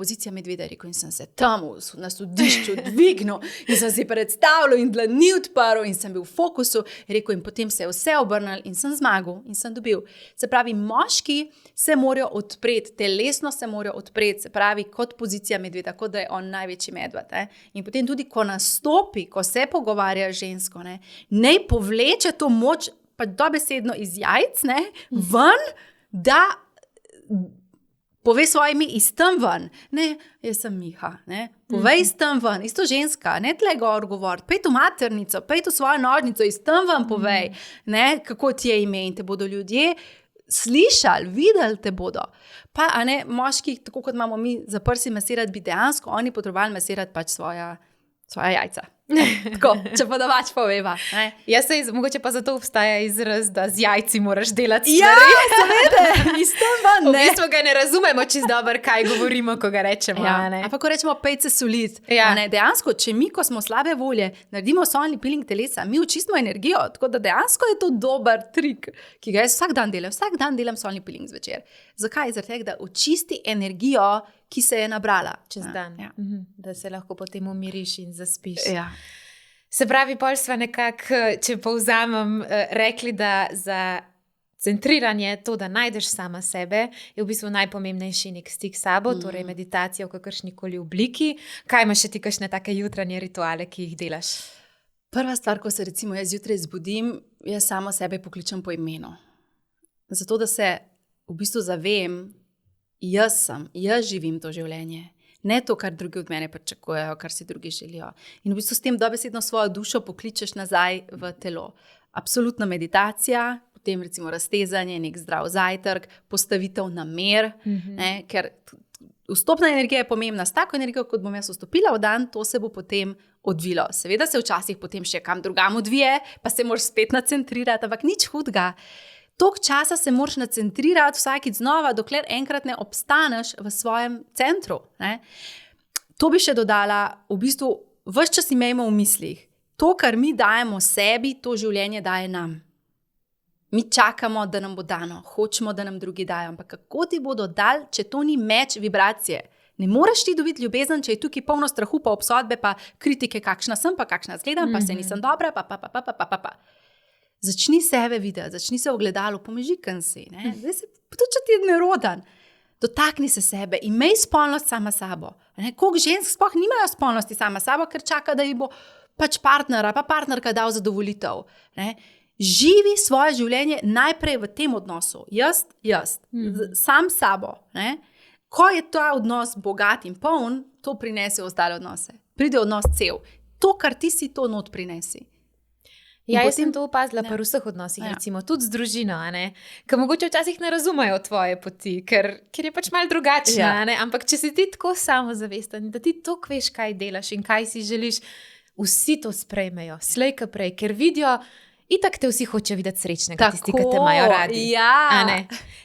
rekel, in sem se tam na sodišču dvignil in sem si predstavljal in dlani odprl in sem bil v fokusu, rekel, in potem se je vse obrnil in sem zmagal in sem dobil. Se pravi, moški se morajo odpreti, telesno se morajo odpreti, se pravi, kot pozicija medveda, kot da je on največji medved. In potem tudi, ko nastopi, ko se pogovarja žensko, ne povleče to moč, pa dobesedno iz jajc, ven, da pove svojimi iz tam ven. Ne, jaz sem Miha. Povej iz tam ven, isto ženska, ne tle gor govor, pejt v maternico, pejt v svojo nožnico, iz tam ven povej, kako ti je ime in te bodo ljudje slišali, videli te bodo. Pa, moški, tako kot imamo mi za prsi masirati, bi dejansko oni potrebovali masirati pač svoja jajca. Tako, če pa domač poveva. Mogoče pa zato obstaja izraz, da z jajci moraš delati stvari. Ja, seveda, iz tam ven. V bistvu ga ne razumemo čisto dobro, kaj govorimo, ko ga rečemo. Ampak ko rečemo pejt se solit. Dejansko, če mi, ko smo slabe volje, naredimo solni peeling telesa, mi očistimo energijo, tako da dejansko je to dober trik, ki ga jaz vsak dan delam. Vsak dan delam solni peeling zvečer. Zakaj? Zaradi tega, da očisti energijo, ki se je nabrala čez dan. Da se lahko potem umiriš in zaspiš. Ja. Se pravi, pol sva nekako, če povzamem, rekli, da za centriranje, to, da najdeš sama sebe, je v bistvu najpomembnejši nek stik s sabo, torej meditacija v kakršnikoli obliki. Kaj imaš še ti kakšne take jutranje rituale, ki jih delaš? Prva stvar, ko se recimo jaz zjutraj zbudim, jaz samo sebe pokličem po imenu. Zato, da se v bistvu zavem, jaz živim to življenje. Ne to, kar drugi od mene pričakujejo, kar si drugi želijo. In v bistvu s tem dobesedno svojo dušo pokličeš nazaj v telo. Absolutna meditacija, potem recimo raztezanje, nek zdrav zajtrk, postavitev namer, ker vstopna energija je pomembna. S tako energijo, kot bom jaz vstopila v dan, to se bo potem odvilo. Seveda se včasih potem še kam drugam odvije, pa se moraš spet nacentrirati, ampak nič hudega. Toliko časa se moraš nacentrirati vsakič znova, dokler enkrat ne obstaneš v svojem centru. To bi še dodala, v bistvu, ves čas imejmo v mislih. To, kar mi dajemo sebi, to življenje daje nam. Mi čakamo, da nam bo dano, hočemo, da nam drugi dajo, ampak kako ti bodo dali, če to ni meč vibracije? Ne moreš ti dobiti ljubezen, če je tukaj polno strahu, pa obsodbe, pa kritike, kakšna sem, pa kakšna zgledam, pa se nisem dobra, pa. Začni sebe videti, začni se v ogledalu, pomežikam si. Zdaj se, tudi če ti je nerodan, dotakni se sebe, imej spolnost sama sabo. Koliko žensk sploh nimajo spolnosti sama sabo, ker čaka, da ji bo pač partnera, pa partnerka dal zadovolitev. Živi svoje življenje najprej v tem odnosu. Jaz, sam sabo. Ko je ta odnos bogat in poln, to prinese ostale odnose. Pride odnos cel. To, kar ti si, to not prinesi. Jaz sem to opazila pri vseh odnosih, recimo, tudi z družino, ker mogoče včasih ne razumejo tvoje poti, ker je pač malo drugačna, ampak če si ti tako samozavesten, da ti toliko veš, kaj delaš in kaj si želiš, vsi to sprejmejo, slej ka prej, ker vidijo, itak te vsi hoče videti srečnega, tisti, ki te imajo radi.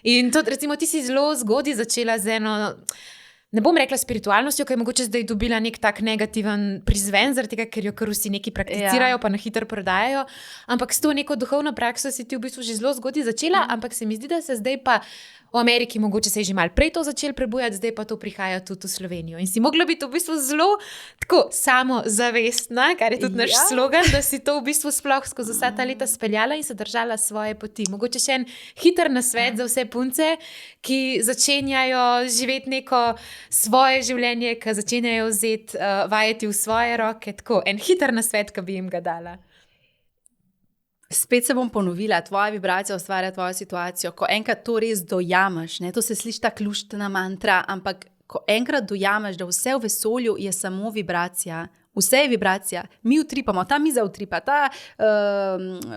In to, recimo, ti si zelo zgodaj začela z eno, ne bom rekla spiritualnostjo, ki je mogoče zdaj dobila nek tak negativen prizven, zaradi tega, ker jo kar vsi neki prakticirajo, pa na hitro prodajajo, ampak s to neko duhovno prakso si ti v bistvu že zelo zgodaj začela, ampak se mi zdi, da se zdaj pa v Ameriki mogoče se je že malo prej to začelo prebujati, zdaj pa to prihaja tudi v Slovenijo. In si mogla biti v bistvu zelo tako samozavestna, kar je tudi naš slogan, da si to v bistvu sploh skozi vsa ta leta speljala in se držala svoje poti. Mogoče še en hiter nasvet za vse punce, ki začenjajo živeti neko svoje življenje, ki začenjajo vzeti vajeti v svoje roke. Tako, en hiter nasvet, ki bi jim ga dala. Spet se bom ponovila, tvoja vibracija ustvarja tvojo situacijo. Ko enkrat to res dojameš, to se sliši ta ključna mantra, ampak ko enkrat dojameš, da vse v vesolju je samo vibracija, vse je vibracija, mi utripamo, ta miza utripa, ta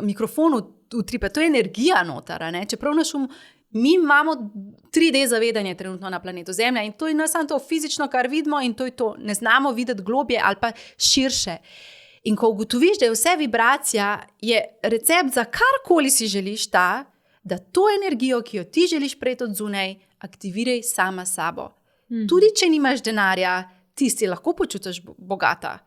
mikrofon utripa, to je energija notara, čeprav naš mi imamo 3D zavedanje trenutno na planetu Zemlja in to je ne samo to fizično, kar vidimo in to je to, ne znamo videti globje ali pa širše. In ko ugotoviš, da je vse vibracija, je recept za karkoli si želiš ta, da to energijo, ki jo ti želiš prejti od zunaj, aktiviraj sama sabo. Tudi če nimaš denarja, ti si lahko počutiš bogata.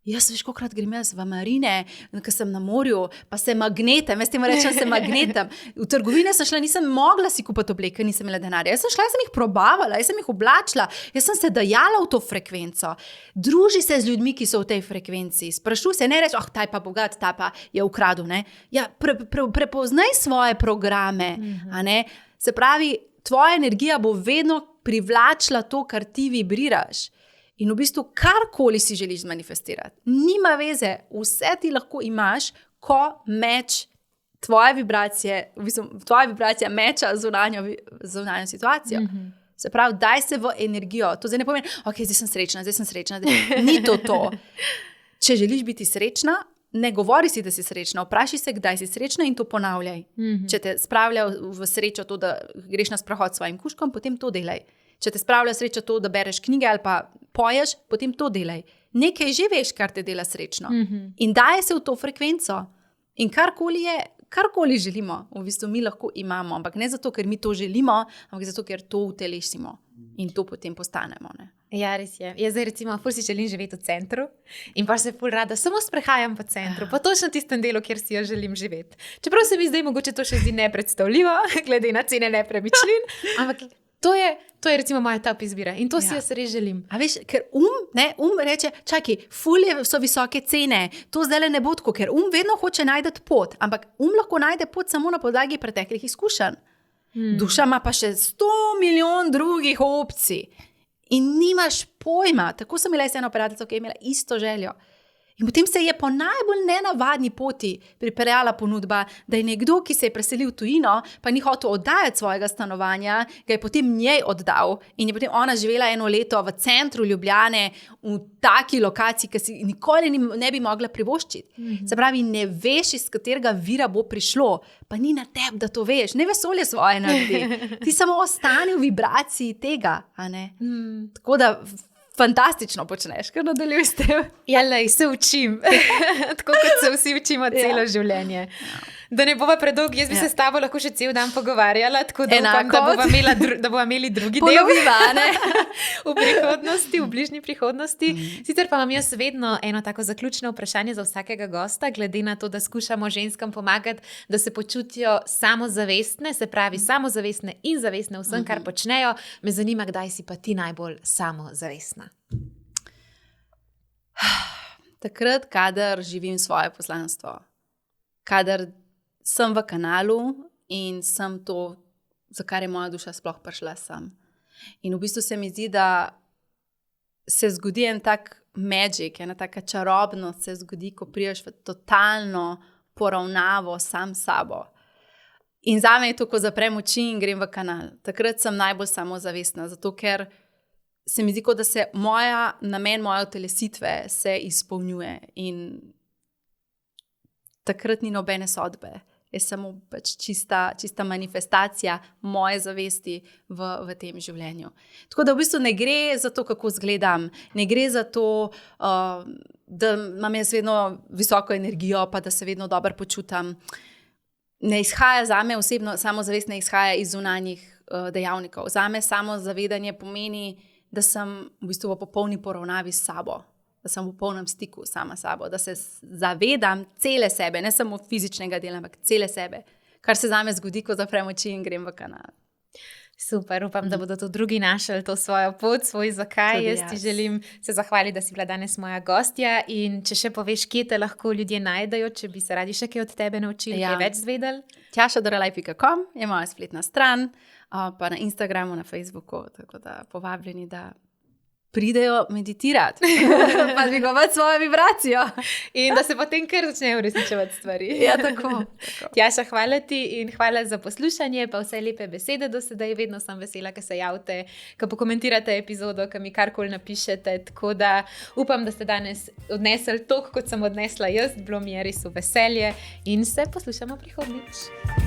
Jaz veš, kolikrat grem jaz v marine, ko sem na morju, pa se magnetam, jaz temu rečem, se magnetam. V trgovine sem šla, nisem mogla si kupiti obleke, nisem imela denarja. Jaz sem šla, jaz sem jih probavala, jaz sem jih oblačila, jaz sem se dajala v to frekvenco. Druži se z ljudmi, ki so v tej frekvenci. Sprašuj se, ne reči, ta je pa bogat, ta pa je ukradel. Ja, prepoznaj svoje programe. Se pravi, tvoja energija bo vedno privlačila to, kar ti vibriraš. In v bistvu karkoli si želiš zmanifestirati. Nima veze, vse ti lahko imaš, ko meč tvoje vibracije, v bistvu tvoja vibracija meča zunanjo situacijo. Se pravi, daj se v energijo. To zdaj ne pomeni, zdaj sem srečna. Ni to. Če želiš biti srečna, ne govori si, da si srečna. Vprašaj se, kdaj si srečna in to ponavljaj. Če te spravlja v srečo to, da greš na sprehod s svojim kužkom, potem to delaj. Če te spravlja sreča to, da bereš knjige ali pa poješ, potem to delaj. Nekaj že veš, kar te dela srečno. In daje se v to frekvenco. In karkoli želimo, v bistvu mi lahko imamo. Ampak ne zato, ker mi to želimo, ampak zato, ker to utelesimo. In to potem postanemo. Ja, res je. Jaz zdaj recimo ful si želim živeti v centru in pa se ful rada samo sprehajam po centru, pa točno tistem delu, kjer si jo želim živeti. Čeprav se mi zdaj mogoče to še zdi nepredstavljivo, glede na cene nepremičnin, ampak to je recimo moja top izbira in to si jaz res želim. A veš, ker reče, čakaj, so visoke cene, to zdaj ne bo tako, ker vedno hoče najti pot, ampak lahko najde pot samo na podlagi preteklih izkušenj. Duša ima pa še 100 milijon drugih opcij in nimaš pojma. Tako sem imela eno operacijo, ki je imela isto željo. In potem se je po najbolj nenavadni poti pripeljala ponudba, da je nekdo, ki se je preselil v tujino, pa ni hotel oddajati svojega stanovanja, ga je potem njej oddal in je potem ona živela 1 leto v centru Ljubljane, v taki lokaciji, ki si nikoli ne bi mogla privoščiti. Se pravi, ne veš, iz katerega vira bo prišlo, pa ni na tebi, da to veš. Ne vesolje svoje naredi. Ti samo ostani v vibraciji tega, a ne? Tako da fantastično počneš, ker nadaljuj s tem. Ja, lej, se učim. Tako kot se vsi učimo celo življenje. Da ne bova predolg, jaz bi se s tabo lahko še cel dan pogovarjala, tako da upam, da bova imeli drugi del v prihodnosti, v bližnji prihodnosti. Sicer pa imam jaz vedno eno tako zaključno vprašanje za vsakega gosta, glede na to, da skušamo ženskam pomagati, da se počutijo samozavestne, se pravi samozavestne in zavestne vsem, kar počnejo. Me zanima, kdaj si pa ti najbolj samozavestna. Takrat, kadar živim svoje poslanstvo. Kadar sem v kanalu in sem to, za kar je moja duša sploh prišla sem. In v bistvu se mi zdi, da se zgodi en tak magic, ena taka čarobnost se zgodi, ko priješ v totalno poravnavo sam sabo. In zame je to, ko zaprem oči in grem v kanal. Takrat sem najbolj samozavestna, zato ker se mi zdi, kot da se namen moje utelesitve se izpolnjuje in takrat ni nobene sodbe. Je samo pač čista manifestacija moje zavesti v tem življenju. Tako da v bistvu ne gre za to, kako izgledam, ne gre za to, da imam jaz vedno visoko energijo, pa da se vedno dobro počutam. Ne izhaja zame osebno, samozavest ne izhaja iz zunanjih dejavnikov. Zame samozavedanje pomeni, da sem v bistvu v popolni poravnavi s sabo. Da sem v polnem stiku sama sabo, da se zavedam cele sebe, ne samo fizičnega dela, ampak cele sebe, kar se zame zgodi, ko zaprem oči in grem v kanal. Super, upam, da bodo tudi drugi našli to svojo pot, svoj zakaj. Tudi Jaz ti želim se zahvaliti, da si bila danes moja gostja. In če še poveš, kje te lahko ljudje najdejo, če bi se radi še kaj od tebe naučili, kaj več zvedeli. tjašadorelaj.com je moja spletna stran, pa na Instagramu, na Facebooku, tako da povabljeni, da pridejo meditirati, pa dvigovati svojo vibracijo. In da se potem kar začnejo uresničevati stvari. Ja, tako. Tjaša, hvala ti in hvala za poslušanje, pa vse lepe besede do sedaj. Vedno sem vesela, ko se javite, ko pokomentirate epizodo, ko mi karkoli napišete. Tako da upam, da ste danes odnesli toliko, kot sem odnesla jaz. Bilo mi je res v veselje in se poslušamo prihodnjič.